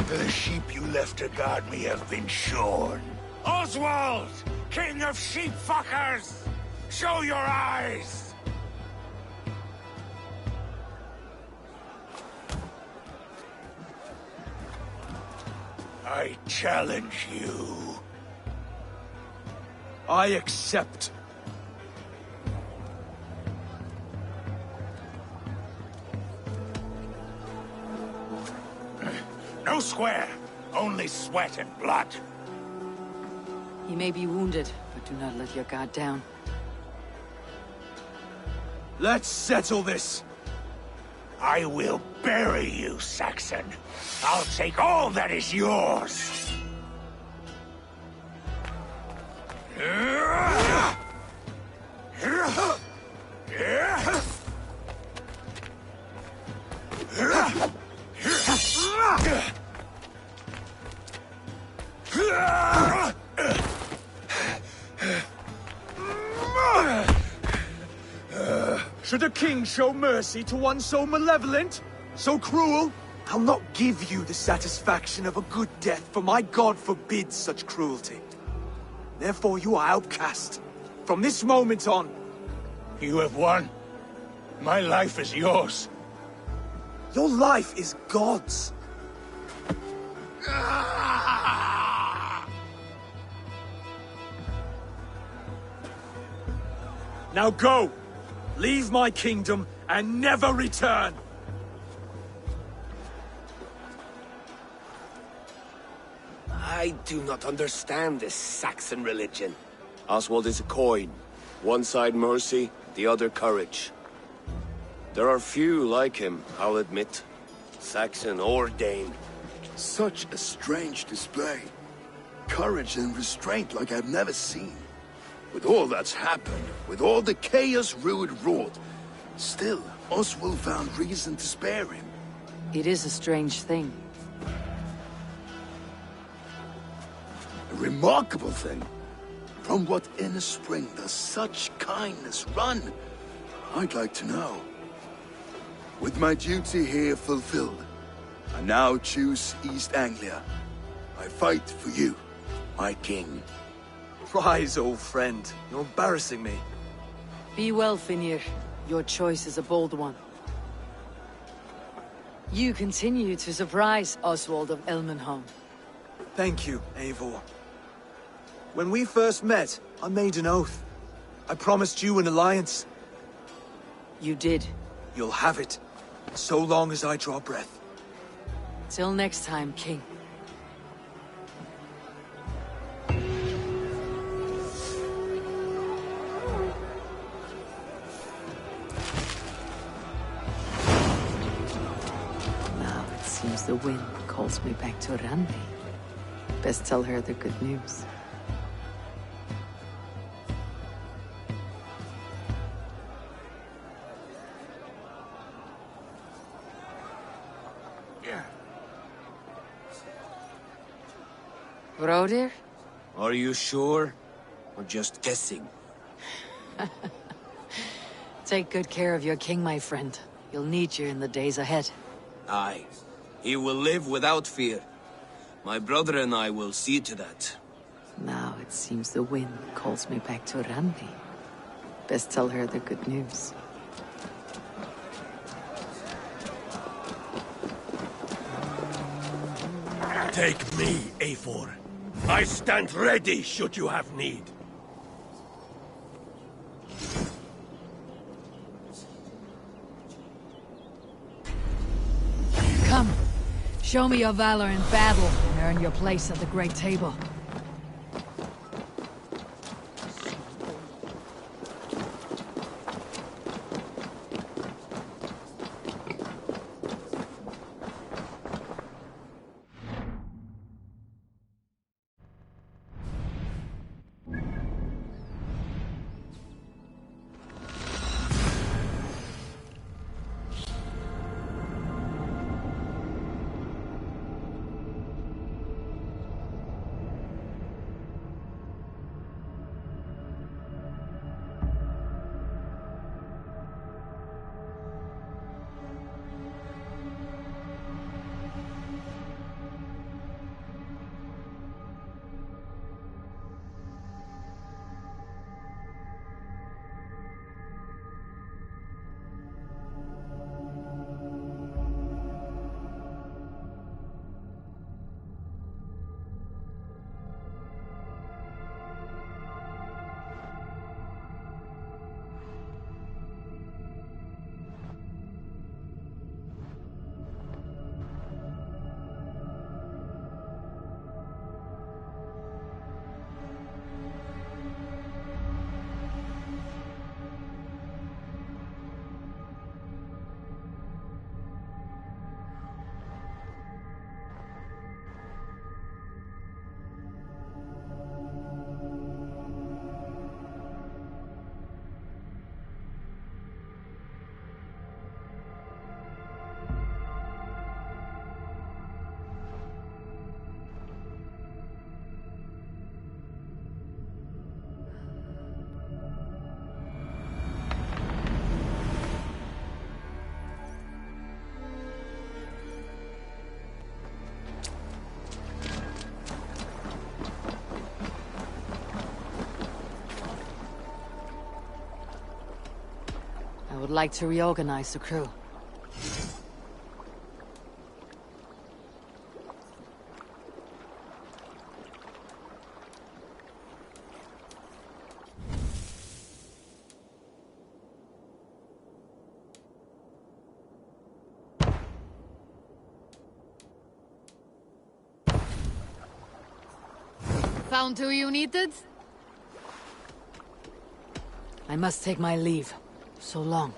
[SPEAKER 17] The sheep you left to guard me have been shorn. Oswald! King of sheep fuckers! Show your eyes! I challenge you.
[SPEAKER 15] I accept.
[SPEAKER 17] No square, only sweat and blood.
[SPEAKER 6] He may be wounded, but do not let your guard down.
[SPEAKER 15] Let's settle this.
[SPEAKER 17] I will bury you, Saxon. I'll take all that is yours.
[SPEAKER 15] Should a king show mercy to one so malevolent, so cruel? I'll not give you the satisfaction of a good death, for my god forbids such cruelty. Therefore you are outcast. From this moment on.
[SPEAKER 17] You have won. My life is yours.
[SPEAKER 15] Your life is God's. Now go! Leave my kingdom and never return!
[SPEAKER 12] I do not understand this Saxon religion. Oswald is a coin. One side mercy, the other courage. There are few like him, I'll admit. Saxon or Dane.
[SPEAKER 3] Such a strange display. Courage and restraint like I've never seen. With all that's happened, with all the chaos Rued wrought, still, Oswald found reason to spare him.
[SPEAKER 6] It is a strange thing.
[SPEAKER 3] A remarkable thing. From what inner spring does such kindness run? I'd like to know. With my duty here fulfilled, I now choose East Anglia. I fight for you, my king.
[SPEAKER 15] Rise, old friend. You're embarrassing me.
[SPEAKER 6] Be well, Finir. Your choice is a bold one. You continue to surprise Oswald of Elmenholm.
[SPEAKER 15] Thank you, Eivor. When we first met, I made an oath. I promised you an alliance.
[SPEAKER 6] You did.
[SPEAKER 15] You'll have it, so long as I draw breath.
[SPEAKER 6] Till next time, King. Now it seems the wind calls me back to Randi. Best tell her the good news. Brodir?
[SPEAKER 12] Are you sure? Or just guessing?
[SPEAKER 6] Take good care of your king, my friend. You'll need you in the days ahead.
[SPEAKER 12] Aye. He will live without fear. My brother and I will see to that.
[SPEAKER 6] Now it seems the wind calls me back to Randi. Best tell her the good news.
[SPEAKER 17] Take me, Eivor. I stand ready should you have need.
[SPEAKER 6] Come, show me your valor in battle and earn your place at the Great Table. I would like to reorganize the crew.
[SPEAKER 11] Found who you needed?
[SPEAKER 6] I must take my leave. So long.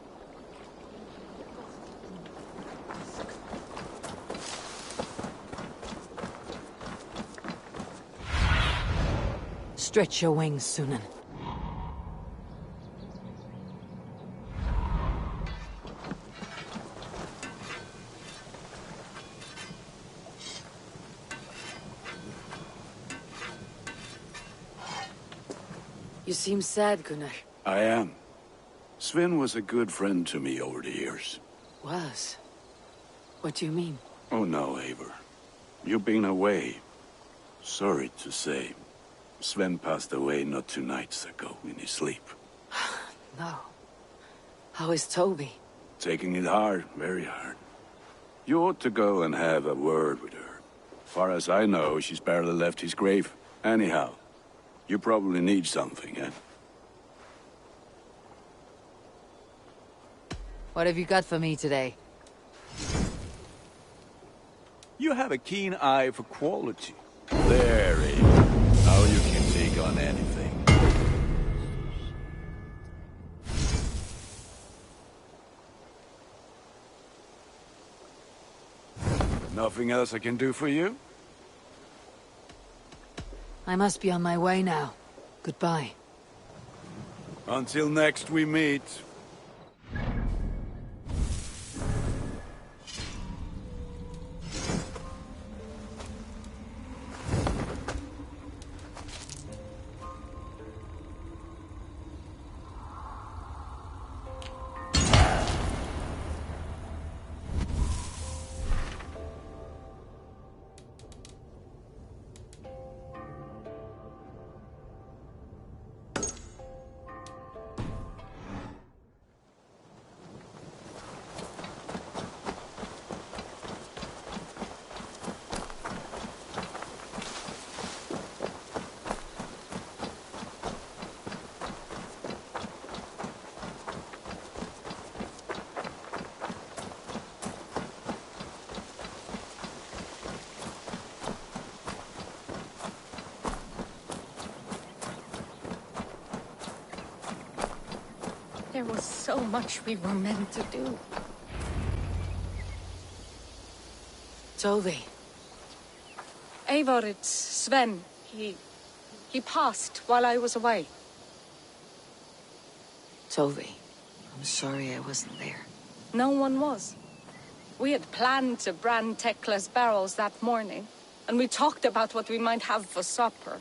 [SPEAKER 6] Stretch your wings, Sunan. You seem sad, Gunnar.
[SPEAKER 7] I am. Sven was a good friend to me over the years.
[SPEAKER 6] Was? What do you mean?
[SPEAKER 7] Oh no, Eivor. You've been away. Sorry to say. Sven passed away not 2 nights ago in his sleep.
[SPEAKER 6] No. How is Toby?
[SPEAKER 7] Taking it hard, very hard. You ought to go and have a word with her. Far as I know, she's barely left his grave. Anyhow, you probably need something, eh?
[SPEAKER 6] What have you got for me today?
[SPEAKER 7] You have a keen eye for quality. There, Eivor. Now you can take on anything. Nothing else I can do for you?
[SPEAKER 6] I must be on my way now. Goodbye.
[SPEAKER 7] Until next we meet.
[SPEAKER 11] There was so much we were meant to do.
[SPEAKER 6] Toby.
[SPEAKER 11] Eivor, it's Sven. He passed while I was away.
[SPEAKER 6] Toby. I'm sorry I wasn't there.
[SPEAKER 11] No one was. We had planned to brand Tekla's barrels that morning, and we talked about what we might have for supper.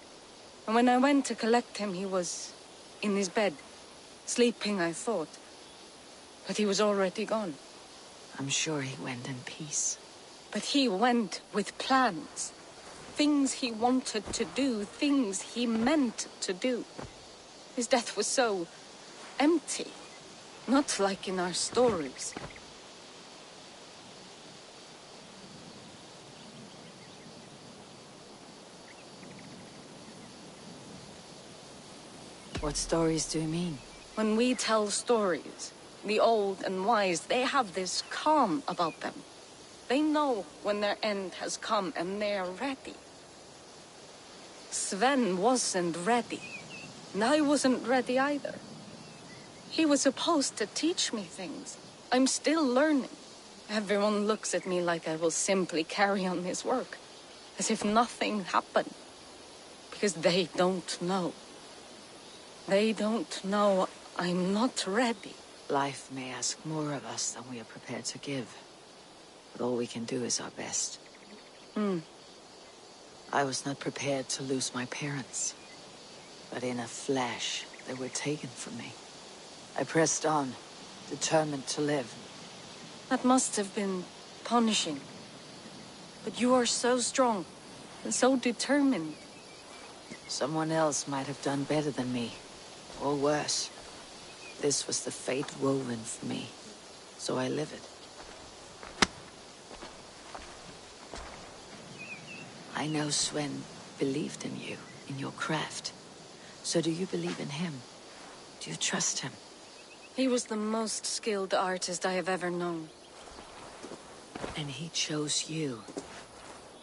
[SPEAKER 11] And when I went to collect him, he was in his bed. Sleeping, I thought. But he was already gone.
[SPEAKER 6] I'm sure he went in peace.
[SPEAKER 11] But he went with plans. Things he wanted to do, things he meant to do. His death was so empty. Not like in our stories.
[SPEAKER 6] What stories do you mean?
[SPEAKER 11] When we tell stories, the old and wise, they have this calm about them. They know when their end has come and they're ready. Sven wasn't ready. And I wasn't ready either. He was supposed to teach me things. I'm still learning. Everyone looks at me like I will simply carry on his work. As if nothing happened. Because they don't know. They don't know I'm not ready.
[SPEAKER 6] Life may ask more of us than we are prepared to give. But all we can do is our best. I was not prepared to lose my parents. But in a flash, they were taken from me. I pressed on, determined to live.
[SPEAKER 11] That must have been punishing. But you are so strong, and so determined.
[SPEAKER 6] Someone else might have done better than me. Or worse. This was the fate woven for me, so I live it. I know Sven believed in you, in your craft. So do you believe in him? Do you trust him?
[SPEAKER 11] He was the most skilled artist I have ever known.
[SPEAKER 6] And he chose you.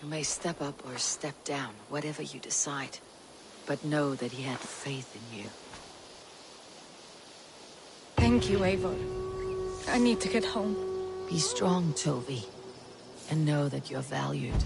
[SPEAKER 6] You may step up or step down, whatever you decide. But know that he had faith in you.
[SPEAKER 11] Thank you, Eivor. I need to get home.
[SPEAKER 6] Be strong, Toby. And know that you're valued.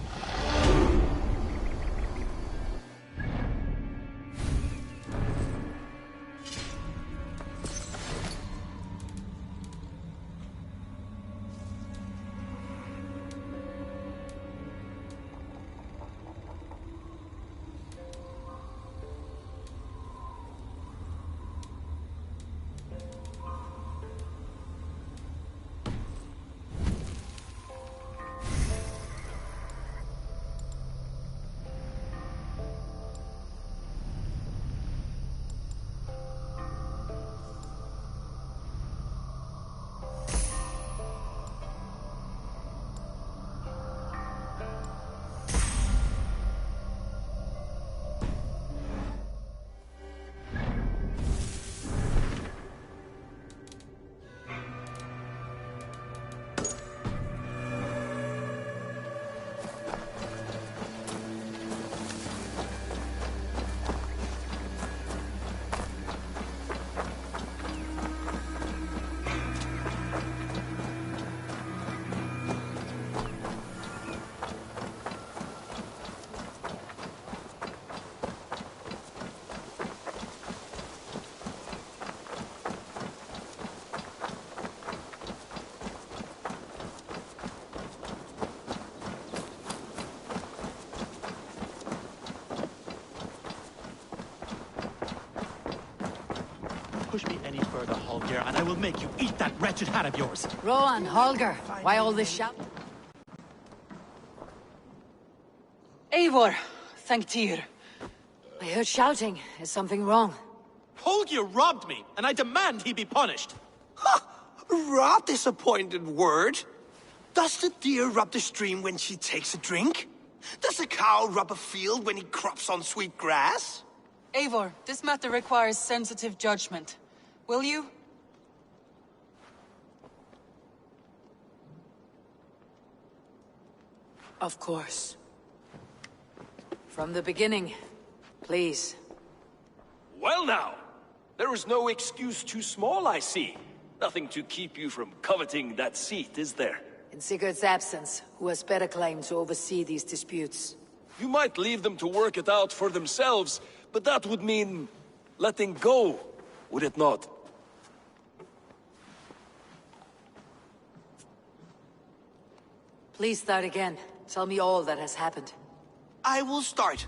[SPEAKER 18] push me any further, Holger, and I will make you eat that wretched hat of yours.
[SPEAKER 2] Rowan, Holger, why all this shout? Eivor, thank Tyr. I heard shouting. Is something wrong?
[SPEAKER 18] Holger robbed me, and I demand he be punished.
[SPEAKER 19] Rot is a pointed word. Does the deer rub the stream when she takes a drink? Does a cow rub a field when he crops on sweet grass?
[SPEAKER 20] Eivor, this matter requires sensitive judgment. Will you?
[SPEAKER 2] Of course. From the beginning, please.
[SPEAKER 21] Well now, there is no excuse too small, I see. Nothing to keep you from coveting that seat, is there?
[SPEAKER 2] In Sigurd's absence, who has better claim to oversee these disputes?
[SPEAKER 21] You might leave them to work it out for themselves, but that would mean letting go, would it not?
[SPEAKER 2] Please start again. Tell me all that has happened.
[SPEAKER 19] I will start.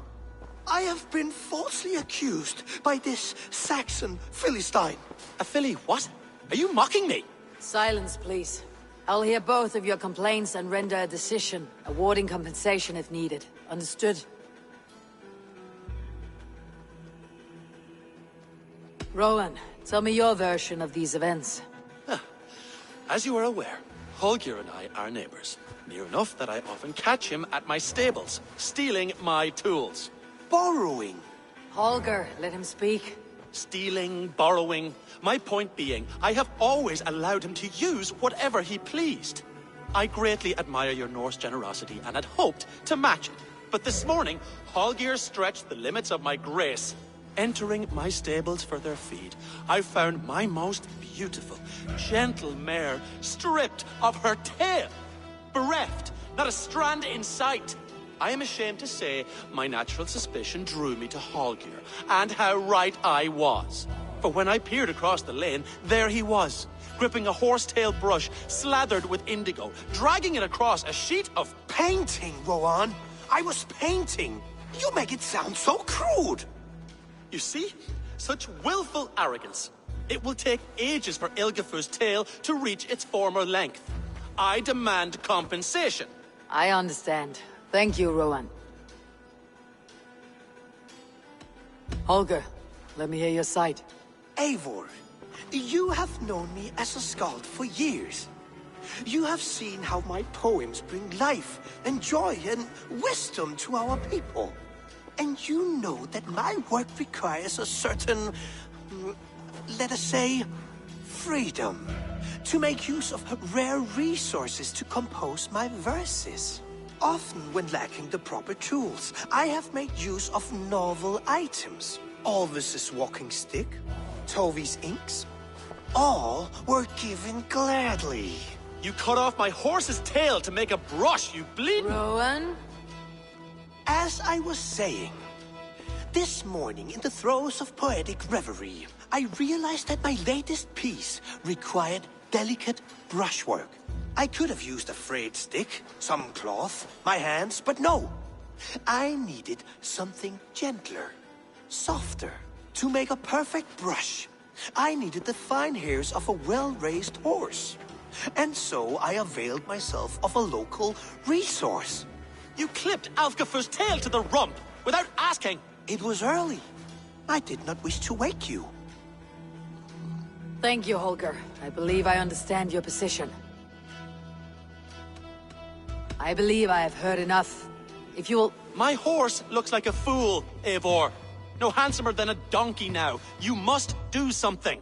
[SPEAKER 19] I have been falsely accused by this Saxon Philistine.
[SPEAKER 18] A Philly what? Are you mocking me?
[SPEAKER 2] Silence, please. I'll hear both of your complaints and render a decision, awarding compensation if needed. Understood? Rowan, tell me your version of these events.
[SPEAKER 18] As you are aware, Holger and I are neighbors. Near enough that I often catch him at my stables, stealing my tools.
[SPEAKER 19] Borrowing.
[SPEAKER 2] Holger, let him speak.
[SPEAKER 18] Stealing, borrowing. My point being, I have always allowed him to use whatever he pleased. I greatly admire your Norse generosity and had hoped to match it. But this morning, Holger stretched the limits of my grace. Entering my stables for their feed, I found my most beautiful, gentle mare stripped of her tail. Bereft, not a strand in sight. I am ashamed to say my natural suspicion drew me to Holger, and how right I was. For when I peered across the lane, there he was, gripping a horsetail brush slathered with indigo, dragging it across a sheet of
[SPEAKER 19] painting, Rowan. I was painting. You make it sound so crude.
[SPEAKER 18] You see? Such willful arrogance. It will take ages for Ilgafur's tail to reach its former length. I demand compensation.
[SPEAKER 2] I understand. Thank you, Rowan. Holger, let me hear your side.
[SPEAKER 19] Eivor, you have known me as a skald for years. You have seen how my poems bring life and joy and wisdom to our people. And you know that my work requires a certain, let us say, freedom. To make use of rare resources to compose my verses. Often when lacking the proper tools, I have made use of novel items. Alvis's walking stick, Tovi's inks, all were given gladly.
[SPEAKER 18] You cut off my horse's tail to make a brush, you bleeding...
[SPEAKER 2] Rowan?
[SPEAKER 19] As I was saying, this morning in the throes of poetic reverie, I realized that my latest piece required delicate brushwork. I could have used a frayed stick, some cloth, my hands, but no. I needed something gentler, softer. To make a perfect brush, I needed the fine hairs of a well-raised horse. And so I availed myself of a local resource.
[SPEAKER 18] You clipped Alfgafur's tail to the rump, without asking.
[SPEAKER 19] It was early. I did not wish to wake you.
[SPEAKER 2] Thank you, Holger. I believe I understand your position. I believe I have heard enough. If you will...
[SPEAKER 18] My horse looks like a fool, Eivor. No handsomer than a donkey now. You must do something.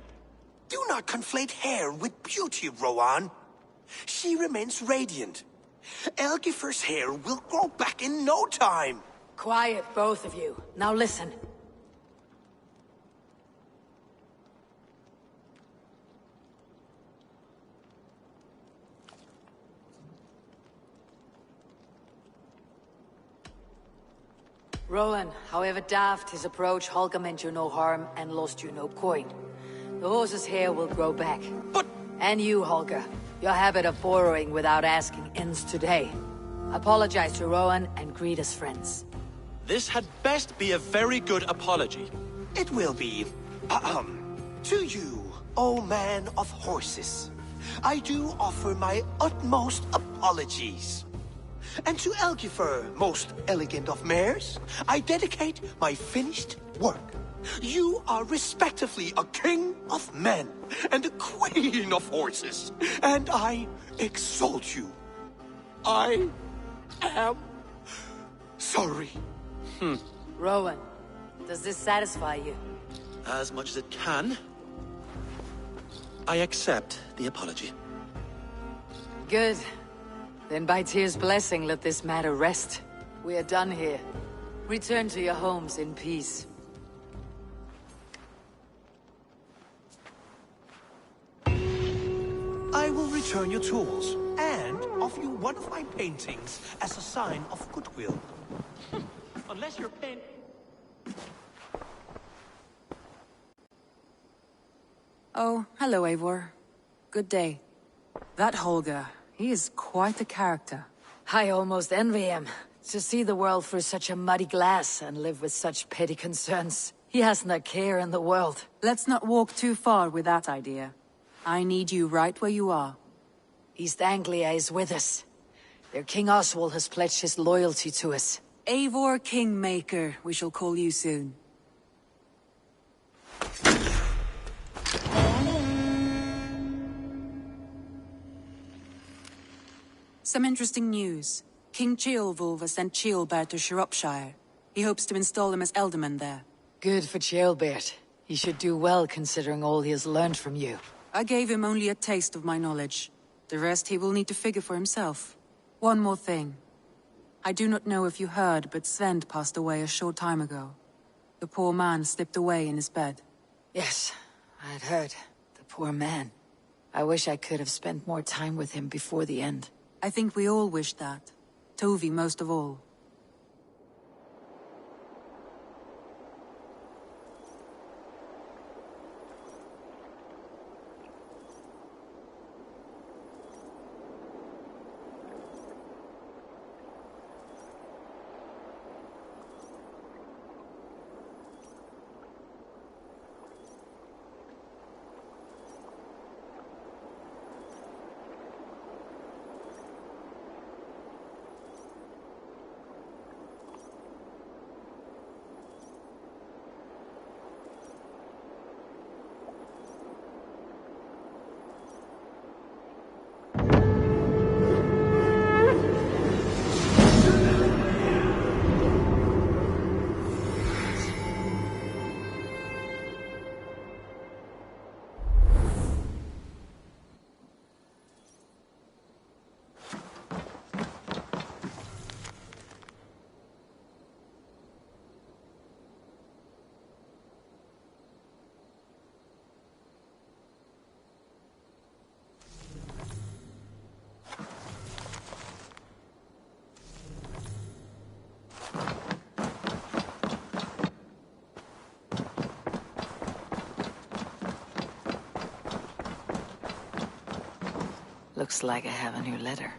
[SPEAKER 19] Do not conflate hair with beauty, Rowan. She remains radiant. Elgifur's hair will grow back in no time.
[SPEAKER 2] Quiet, both of you. Now listen. Rowan, however daft his approach, Holger meant you no harm and lost you no coin. The horse's hair will grow back.
[SPEAKER 18] But...
[SPEAKER 2] And you, Holger. Your habit of borrowing without asking ends today. Apologize to Rowan and greet as friends.
[SPEAKER 18] This had best be a very good apology.
[SPEAKER 19] It will be. To you, O man of horses, I do offer my utmost apologies. And to Elgifer, most elegant of mares, I dedicate my finished work. You are respectively a king of men and a queen of horses, and I exalt you. I am sorry.
[SPEAKER 2] Rowan, does this satisfy you?
[SPEAKER 18] As much as it can. I accept the apology.
[SPEAKER 2] Good. Then by Tyr's blessing, let this matter rest. We are done here. Return to your homes in peace.
[SPEAKER 19] I will return your tools, and offer you one of my paintings as a sign of goodwill.
[SPEAKER 18] Unless you're paint...
[SPEAKER 4] Oh, hello, Eivor. Good day. That Holger, he is quite a character.
[SPEAKER 2] I almost envy him. To see the world through such a muddy glass and live with such petty concerns. He hasn't a care in the world.
[SPEAKER 4] Let's not walk too far with that idea. I need you right where you are.
[SPEAKER 2] East Anglia is with us. Their King Oswald has pledged his loyalty to us.
[SPEAKER 4] Eivor Kingmaker, we shall call you soon. Some interesting news. King Ceolwulf has sent Ceolbert to Shropshire. He hopes to install him as Elderman there.
[SPEAKER 2] Good for Ceolbert. He should do well considering all he has learned from you.
[SPEAKER 4] I gave him only a taste of my knowledge. The rest he will need to figure for himself. One more thing. I do not know if you heard, but Svend passed away a short time ago. The poor man slipped away in his bed.
[SPEAKER 2] Yes, I had heard. The poor man. I wish I could have spent more time with him before the end.
[SPEAKER 4] I think we all wish that. Tovi most of all.
[SPEAKER 2] Looks like I have a new letter.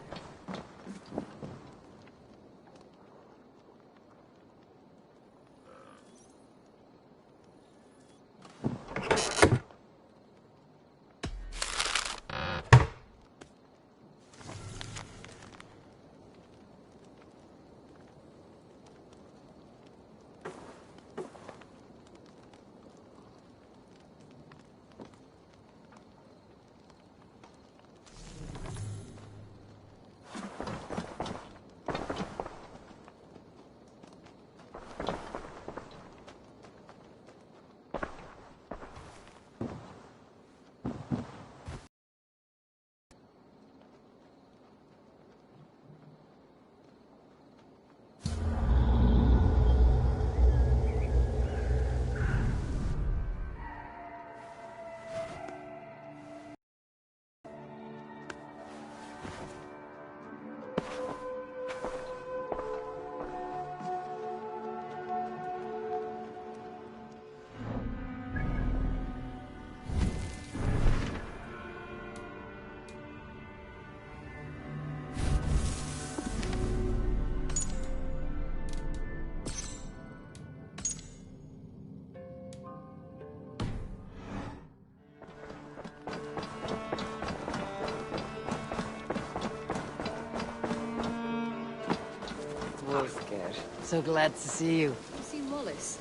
[SPEAKER 6] there. So glad to see you.
[SPEAKER 11] Have you seen Wallace?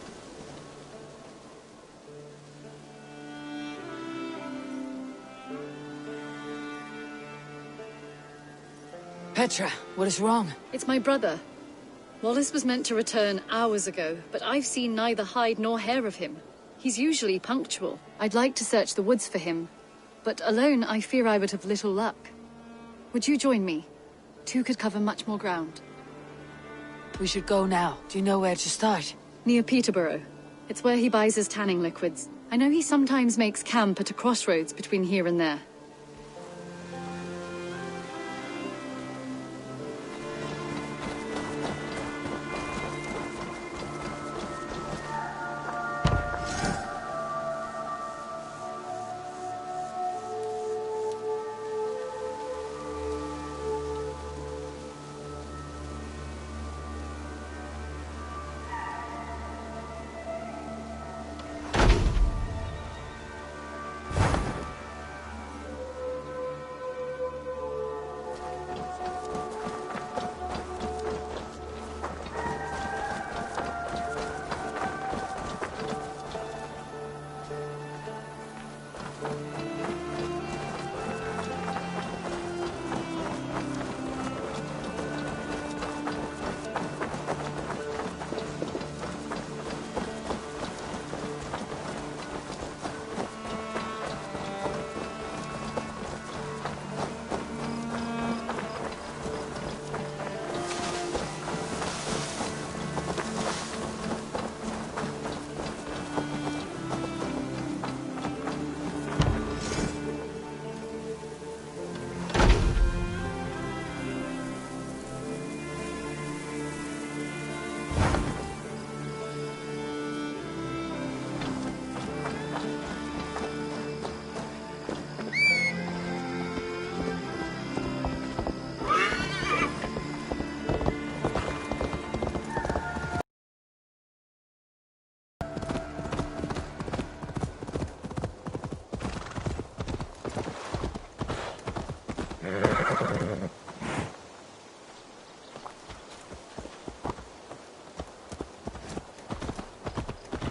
[SPEAKER 2] Petra, what is wrong?
[SPEAKER 11] It's my brother. Wallace was meant to return hours ago, but I've seen neither hide nor hair of him. He's usually punctual. I'd like to search the woods for him, but alone I fear I would have little luck. Would you join me? Two could cover much more ground.
[SPEAKER 2] We should go now. Do you know where to start?
[SPEAKER 11] Near Peterborough. It's where he buys his tanning liquids. I know he sometimes makes camp at a crossroads between here and there.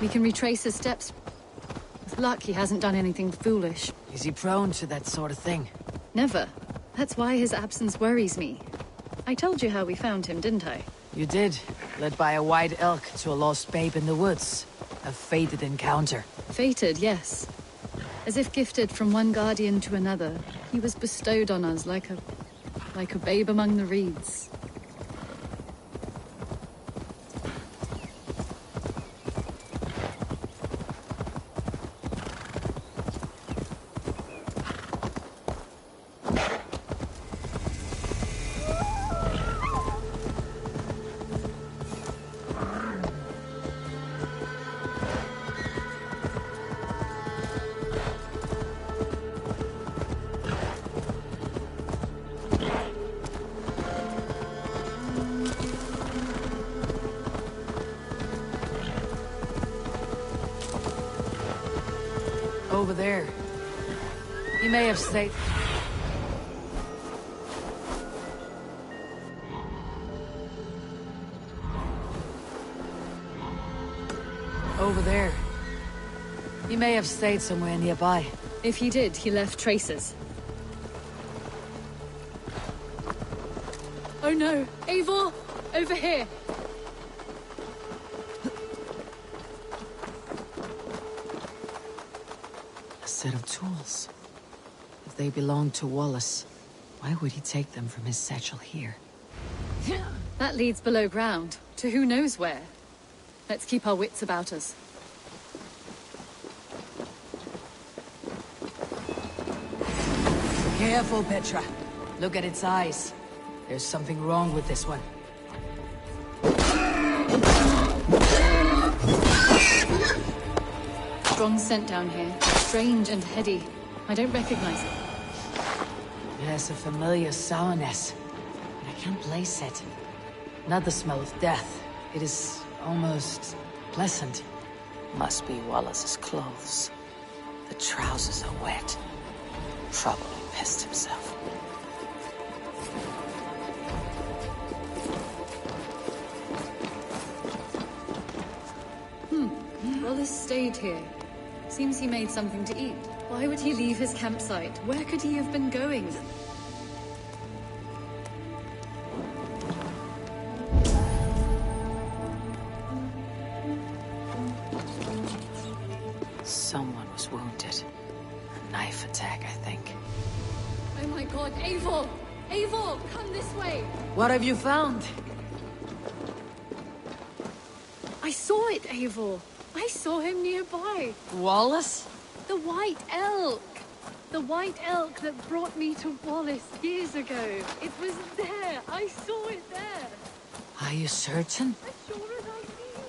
[SPEAKER 11] We can retrace his steps. With luck, he hasn't done anything foolish.
[SPEAKER 2] Is he prone to that sort of thing?
[SPEAKER 11] Never. That's why his absence worries me. I told you how we found him, didn't I?
[SPEAKER 2] You did. Led by a white elk to a lost babe in the woods. A fated encounter.
[SPEAKER 11] Fated, yes. As if gifted from one guardian to another, he was bestowed on us like a babe among the reeds.
[SPEAKER 2] Over there. He may have stayed... Over there. He may have stayed somewhere nearby.
[SPEAKER 11] If he did, he left traces. Oh no! Eivor! Over here!
[SPEAKER 2] A set of tools. If they belonged to Wallace, why would he take them from his satchel here?
[SPEAKER 11] That leads below ground, to who knows where. Let's keep our wits about us.
[SPEAKER 2] Careful, Petra. Look at its eyes. There's something wrong with this one.
[SPEAKER 11] Strong scent down here. Strange and heady. I don't recognize it.
[SPEAKER 2] It has a familiar sourness, but I can't place it. Not the smell of death. It is almost pleasant. Must be Wallace's clothes. The trousers are wet. Probably pissed himself.
[SPEAKER 11] Wallace stayed here. Seems he made something to eat. Why would he leave his campsite? Where could he have been going?
[SPEAKER 2] Someone was wounded. A knife attack, I think.
[SPEAKER 11] Oh my god, Eivor! Eivor, come this way!
[SPEAKER 2] What have you found?
[SPEAKER 11] I saw it, Eivor. I saw him nearby.
[SPEAKER 2] Wallace?
[SPEAKER 11] The White Elk. The White Elk that brought me to Wallace years ago. It was there. I saw it there.
[SPEAKER 2] Are you certain?
[SPEAKER 11] As sure as I see you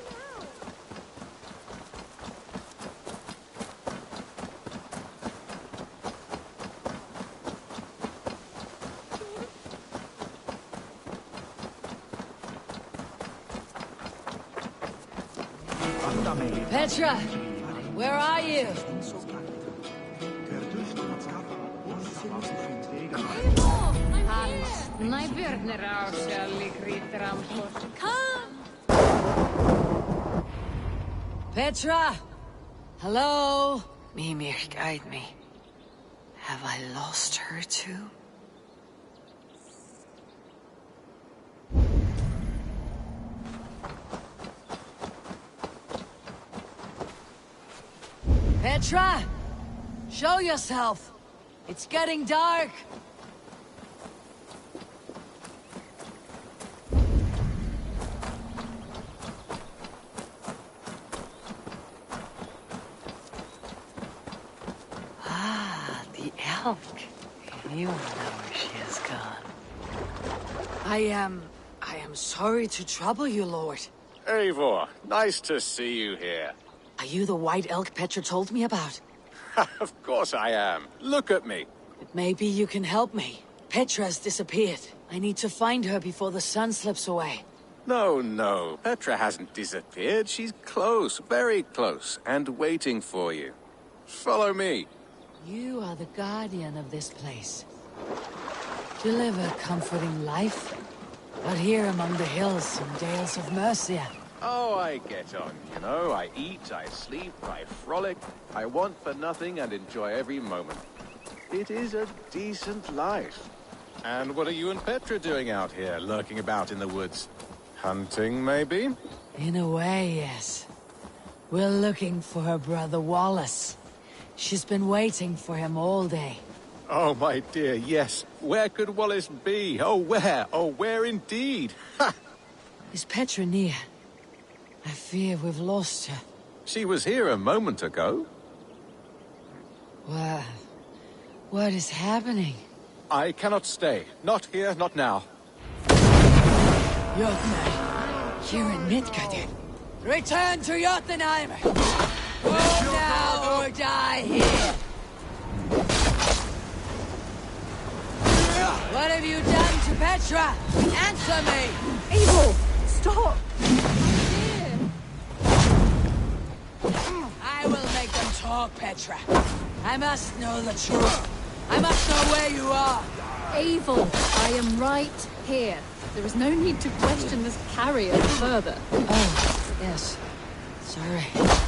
[SPEAKER 11] now.
[SPEAKER 2] Petra! Where are you? Petra! Hello? Mimir, guide me. Have I lost her too? Petra! Show yourself! It's getting dark! Ah, the elk. You know where she has gone. I am sorry to trouble you, Lord.
[SPEAKER 8] Eivor, nice to see you here.
[SPEAKER 2] Are you the white elk Petra told me about?
[SPEAKER 8] Of course I am. Look at me.
[SPEAKER 2] Maybe you can help me. Petra's disappeared. I need to find her before the sun slips away.
[SPEAKER 8] No. Petra hasn't disappeared. She's close, very close, and waiting for you. Follow me.
[SPEAKER 2] You are the guardian of this place. You live a comforting life. But here among the hills and dales of Mercia.
[SPEAKER 8] Oh, I get on, you know. I eat, I sleep, I frolic. I want for nothing and enjoy every moment. It is a decent life. And what are you and Petra doing out here, lurking about in the woods? Hunting, maybe?
[SPEAKER 2] In a way, yes. We're looking for her brother Wallace. She's been waiting for him all day.
[SPEAKER 8] Oh, my dear, yes. Where could Wallace be? Oh, where? Oh, where indeed? Ha!
[SPEAKER 2] Is Petra near? I fear we've lost her.
[SPEAKER 8] She was here a moment ago.
[SPEAKER 2] What is happening?
[SPEAKER 8] I cannot stay. Not here, not now.
[SPEAKER 2] Jotunheim, here in Midgard. Return to Jotunheim! Go now or die here! What have you done to Petra? Answer me!
[SPEAKER 11] Eivor, stop!
[SPEAKER 2] I will make them talk, Petra. I must know the truth. I must know where you are.
[SPEAKER 11] Eivor, I am right here. There is no need to question this carrier further.
[SPEAKER 2] Oh, yes. Sorry.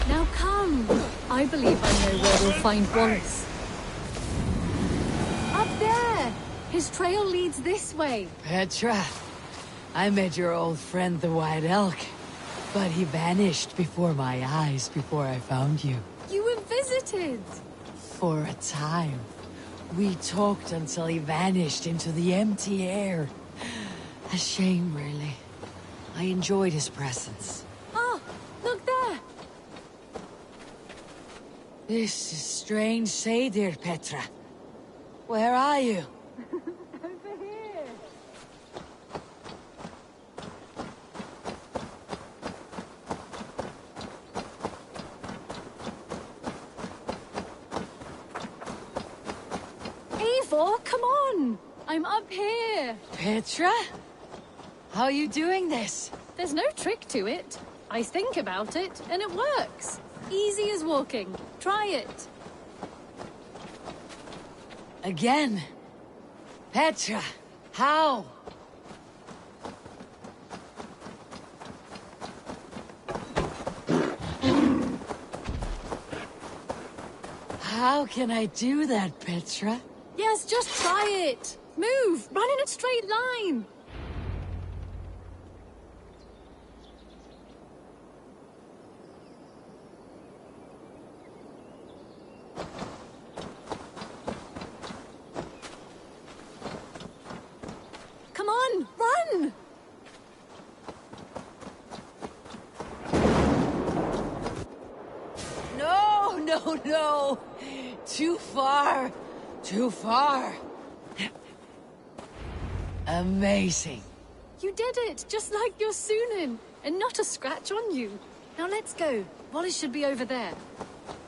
[SPEAKER 11] Now come. I believe I know where we'll find Wallace. Up there! His trail leads this way.
[SPEAKER 2] Petra, I met your old friend the White Elk. But he vanished before my eyes before I found you.
[SPEAKER 11] You were visited!
[SPEAKER 2] For a time. We talked until he vanished into the empty air. A shame, really. I enjoyed his presence.
[SPEAKER 11] Ah, look there!
[SPEAKER 2] This is strange say, dear Petra. Where are you?
[SPEAKER 11] Over here! Eivor, come on! I'm up here!
[SPEAKER 2] Petra? How are you doing this?
[SPEAKER 11] There's no trick to it. I think about it, and it works. Easy as walking. Try it.
[SPEAKER 2] Again? Petra, how?
[SPEAKER 6] How can I do that, Petra?
[SPEAKER 1] Yes, just try it. Move! Run in a straight line! Come on, run!
[SPEAKER 6] No, no, no! Too far! Too far! Amazing.
[SPEAKER 1] You did it, just like your Sunan, and not a scratch on you. Now let's go. Wallace should be over there.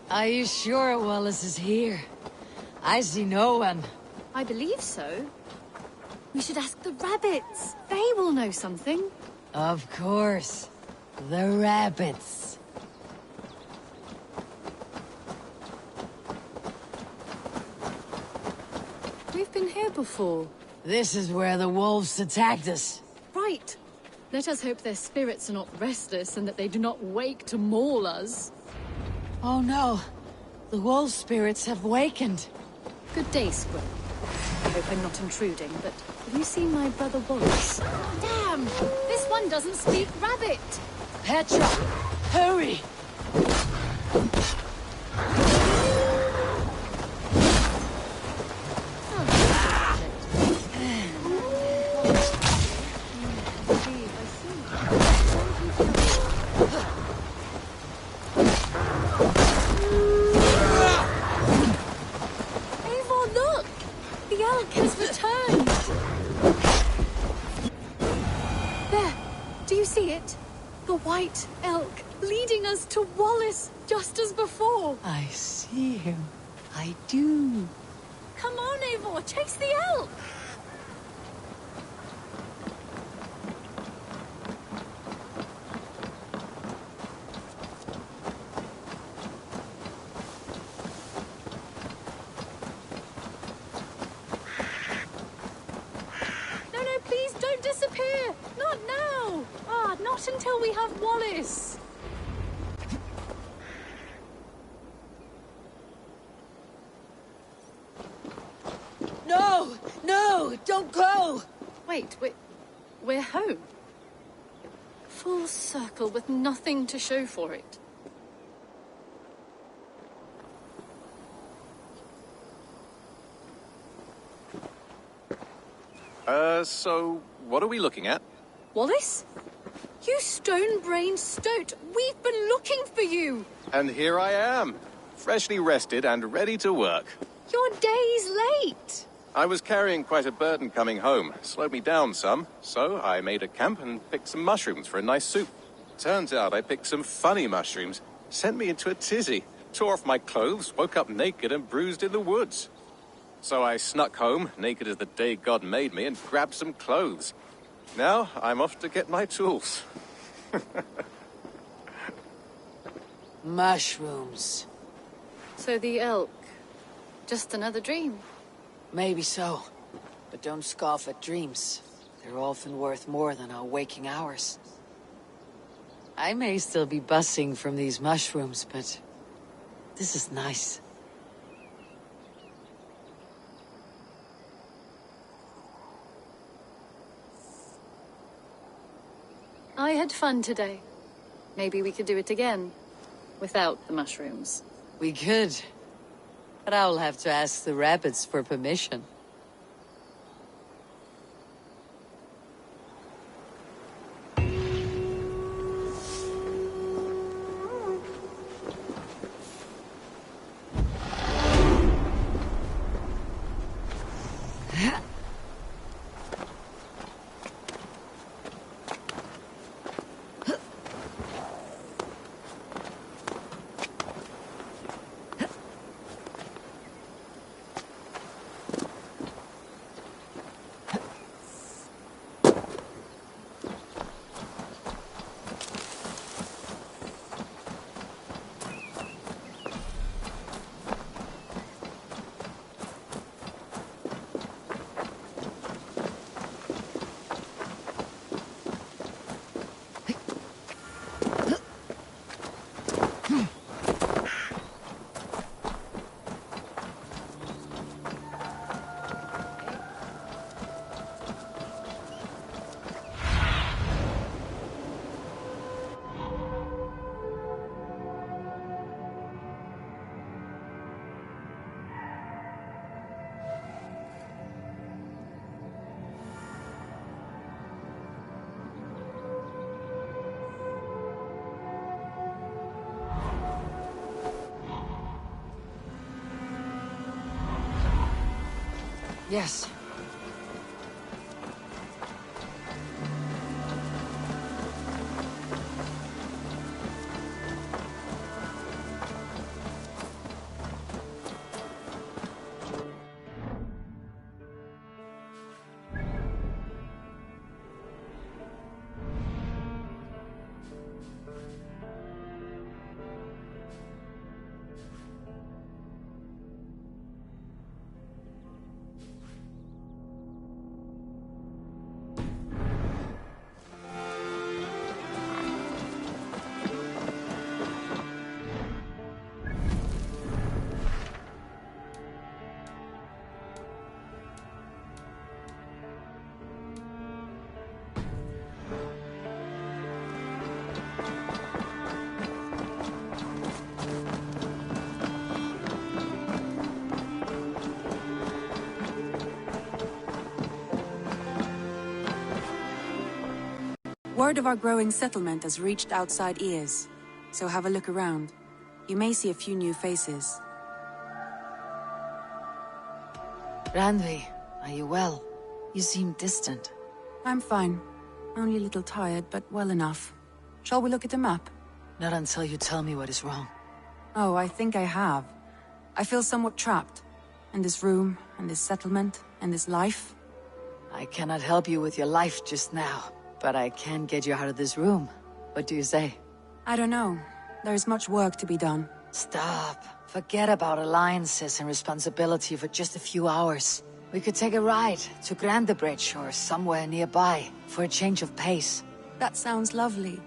[SPEAKER 6] Are you sure Wallace is here? I see no one.
[SPEAKER 1] I believe so. We should ask the rabbits. They will know something.
[SPEAKER 6] Of course. The rabbits.
[SPEAKER 1] We've been here before.
[SPEAKER 6] This is where the wolves attacked us.
[SPEAKER 1] Right. Let us hope their spirits are not restless and that they do not wake to maul us.
[SPEAKER 6] Oh no. The wolf spirits have wakened.
[SPEAKER 1] Good day, Squid. I hope I'm not intruding, but have you seen my brother Wallace? Damn! This one doesn't speak rabbit!
[SPEAKER 6] Petra! Hurry!
[SPEAKER 1] White elk, leading us to Wallace, just as before.
[SPEAKER 6] I see him. I do.
[SPEAKER 1] Come on, Eivor, chase the elk! No, please don't disappear! Not now! Not until we have Wallace!
[SPEAKER 6] No! No! Don't go!
[SPEAKER 1] Wait, we're home. Full circle with nothing to show for it.
[SPEAKER 8] So what are we looking at?
[SPEAKER 1] Wallace? You stone-brained stoat! We've been looking for you!
[SPEAKER 8] And here I am, freshly rested and ready to work.
[SPEAKER 1] You're days late!
[SPEAKER 8] I was carrying quite a burden coming home. Slowed me down some, so I made a camp and picked some mushrooms for a nice soup. Turns out I picked some funny mushrooms. Sent me into a tizzy. Tore off my clothes, woke up naked and bruised in the woods. So I snuck home, naked as the day God made me, and grabbed some clothes. Now I'm off to get my tools.
[SPEAKER 6] Mushrooms.
[SPEAKER 1] So the elk, just another dream?
[SPEAKER 6] Maybe so. But don't scoff at dreams. They're often worth more than our waking hours. I may still be buzzing from these mushrooms, but this is nice.
[SPEAKER 1] I had fun today. Maybe we could do it again, without the mushrooms.
[SPEAKER 6] We could. But I'll have to ask the rabbits for permission.
[SPEAKER 2] Yes.
[SPEAKER 4] Word of our growing settlement has reached outside ears, so have a look around. You may see a few new faces.
[SPEAKER 2] Randvi, are you well? You seem distant.
[SPEAKER 4] I'm fine. Only a little tired, but well enough. Shall we look at the map?
[SPEAKER 2] Not until you tell me what is wrong.
[SPEAKER 4] Oh, I think I have. I feel somewhat trapped. In this room, in this settlement, in this life.
[SPEAKER 2] I cannot help you with your life just now, but I can get you out of this room. What do you say?
[SPEAKER 4] I don't know. There is much work to be done.
[SPEAKER 2] Stop. Forget about alliances and responsibility for just a few hours. We could take a ride to Grandebridge or somewhere nearby for a change of pace.
[SPEAKER 4] That sounds lovely.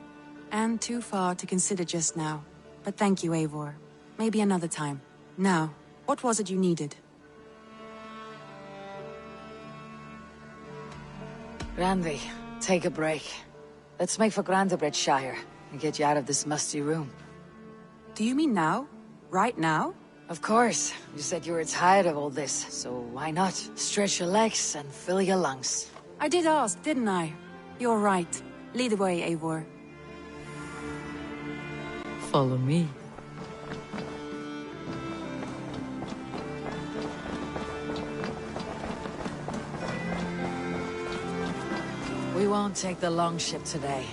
[SPEAKER 4] And too far to consider just now. But thank you, Eivor. Maybe another time. Now, what was it you needed?
[SPEAKER 2] Randvi, take a break. Let's make for Grandebridgeshire and get you out of this musty room.
[SPEAKER 4] Do you mean now? Right now?
[SPEAKER 2] Of course. You said you were tired of all this, so why not? Stretch your legs and fill your lungs.
[SPEAKER 4] I did ask, didn't I? You're right. Lead the way, Eivor.
[SPEAKER 6] Follow me.
[SPEAKER 2] We won't take the long ship today.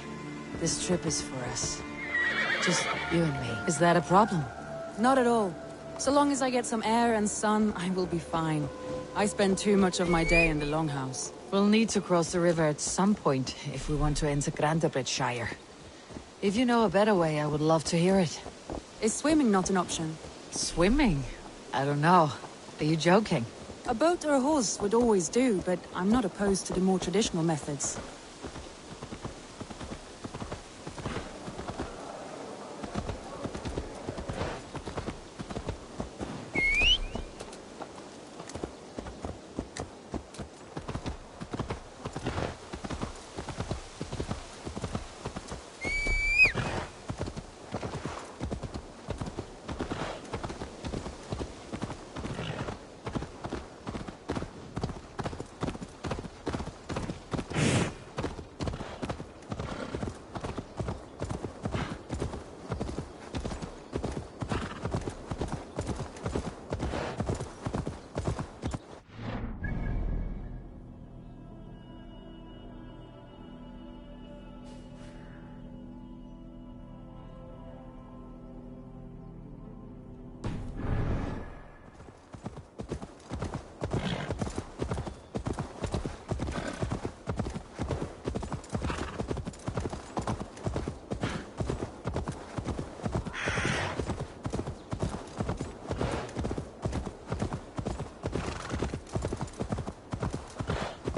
[SPEAKER 2] This trip is for us. Just you and me. Is that a problem?
[SPEAKER 4] Not at all. So long as I get some air and sun, I will be fine. I spend too much of my day in the Longhouse.
[SPEAKER 2] We'll need to cross the river at some point if we want to enter Grandebridgeshire. If you know a better way, I would love to hear it.
[SPEAKER 4] Is swimming not an option?
[SPEAKER 2] Swimming? I don't know. Are you joking?
[SPEAKER 4] A boat or a horse would always do, but I'm not opposed to the more traditional methods.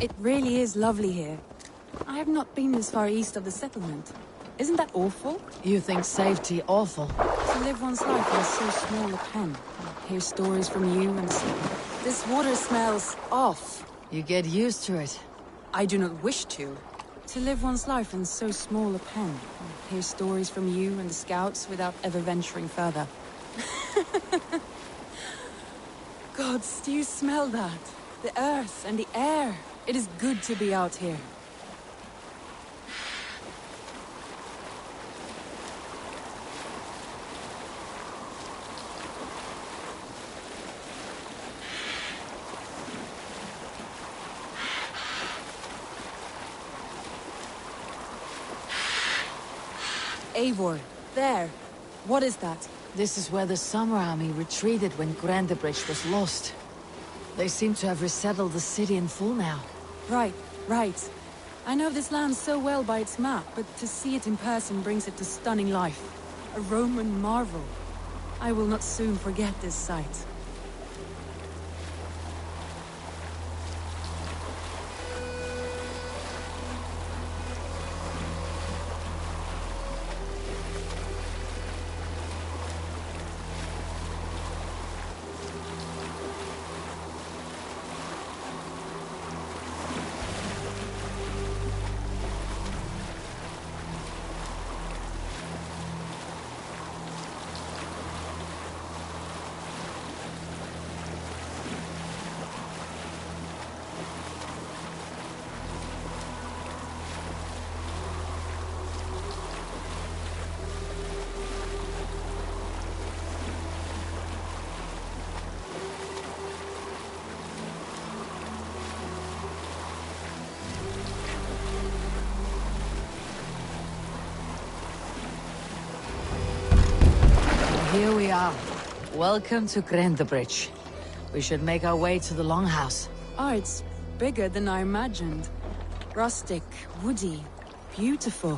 [SPEAKER 4] It really is lovely here. I have not been this far east of the settlement. Isn't that awful?
[SPEAKER 2] You think safety awful?
[SPEAKER 4] To live one's life in so small a pen. Hear stories from you and sleep. This water smells off.
[SPEAKER 2] You get used to it.
[SPEAKER 4] I do not wish to. To live one's life in so small a pen. Hear stories from you and the scouts without ever venturing further. Gods, do you smell that? The earth and the air. It is good to be out here. Eivor, there. What is that?
[SPEAKER 2] This is where the Summer Army retreated when Grantebridge was lost. They seem to have resettled the city in full now.
[SPEAKER 4] Right. I know this land so well by its map, but to see it in person brings it to stunning life. A Roman marvel. I will not soon forget this sight.
[SPEAKER 2] Here we are. Welcome to Grantebridge. We should make our way to the Longhouse.
[SPEAKER 4] Oh, it's bigger than I imagined. Rustic, woody, beautiful.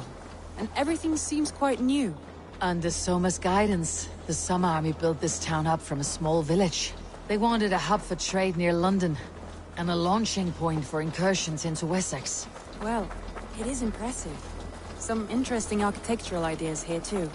[SPEAKER 4] And everything seems quite new.
[SPEAKER 2] Under Soma's guidance, the Summer Army built this town up from a small village. They wanted a hub for trade near London, and a launching point for incursions into Wessex.
[SPEAKER 4] Well, it is impressive. Some interesting architectural ideas here too.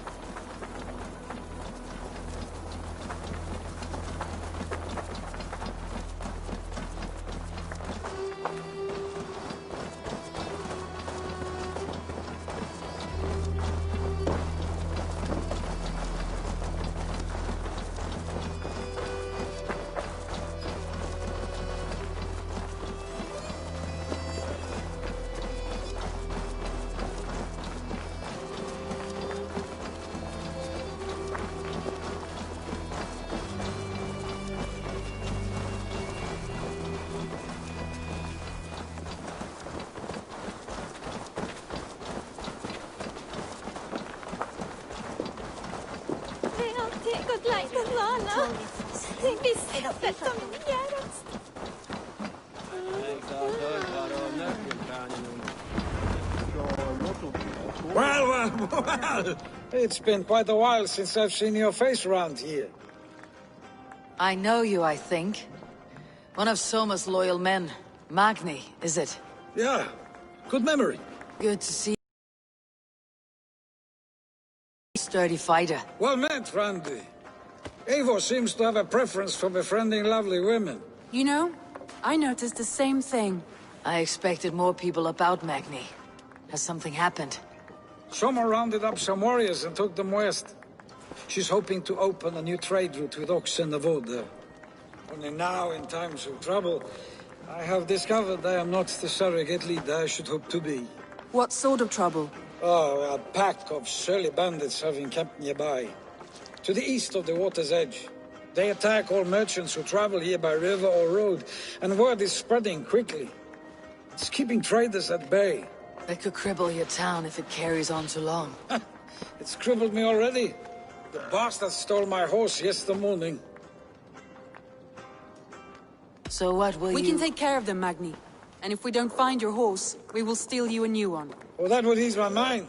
[SPEAKER 10] Well, it's been quite a while since I've seen your face around here.
[SPEAKER 2] I know you, I think. One of Soma's loyal men. Magni, is it?
[SPEAKER 10] Yeah, good memory.
[SPEAKER 2] Good to see you. Sturdy fighter.
[SPEAKER 10] Well met, Randy. Eivor seems to have a preference for befriending lovely women.
[SPEAKER 4] You know, I noticed the same thing.
[SPEAKER 2] I expected more people about Magni. Has something happened?
[SPEAKER 10] Soma rounded up some warriors and took them west. She's hoping to open a new trade route with oxen of wood there. Only now, in times of trouble, I have discovered I am not the surrogate leader I should hope to be.
[SPEAKER 4] What sort of trouble?
[SPEAKER 10] Oh, a pack of surly bandits have encamped nearby. To the east of the water's edge. They attack all merchants who travel here by river or road, and word is spreading quickly. It's keeping traders at bay.
[SPEAKER 2] That could cripple your town if it carries on too long.
[SPEAKER 10] It's crippled me already. The bastard stole my horse yesterday morning.
[SPEAKER 2] So what will
[SPEAKER 4] We can take care of them, Magni. And if we don't find your horse, we will steal you a new one.
[SPEAKER 10] Oh, that would ease my mind.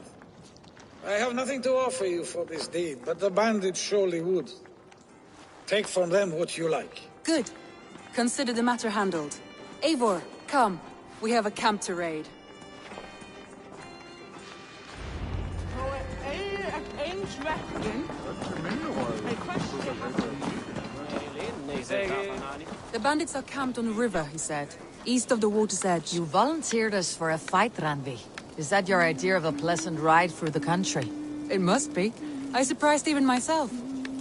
[SPEAKER 10] I have nothing to offer you for this deed, but the bandits surely would. Take from them what you like.
[SPEAKER 4] Good. Consider the matter handled. Eivor, come. We have a camp to raid. The bandits are camped on a river, he said. East of the water's edge.
[SPEAKER 2] You volunteered us for a fight, Ranvi. Is that your idea of a pleasant ride through the country?
[SPEAKER 4] It must be. I surprised even myself.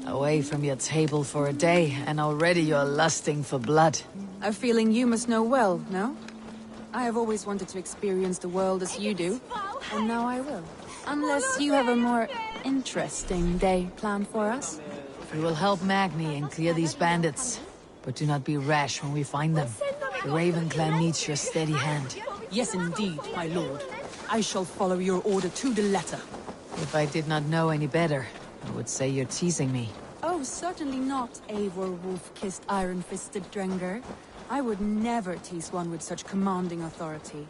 [SPEAKER 2] Away from your table for a day, and already you're lusting for blood.
[SPEAKER 4] A feeling you must know well, no? I have always wanted to experience the world as you do, and now I will. Unless you have a more interesting day planned for us.
[SPEAKER 2] We will help Magni and clear these bandits. But do not be rash when we find them. The Raven clan needs your steady hand.
[SPEAKER 4] Yes, indeed, my lord. I shall follow your order to the letter.
[SPEAKER 2] If I did not know any better, I would say you're teasing me.
[SPEAKER 4] Oh, certainly not, Eivor wolf-kissed iron-fisted Drenger. I would never tease one with such commanding authority.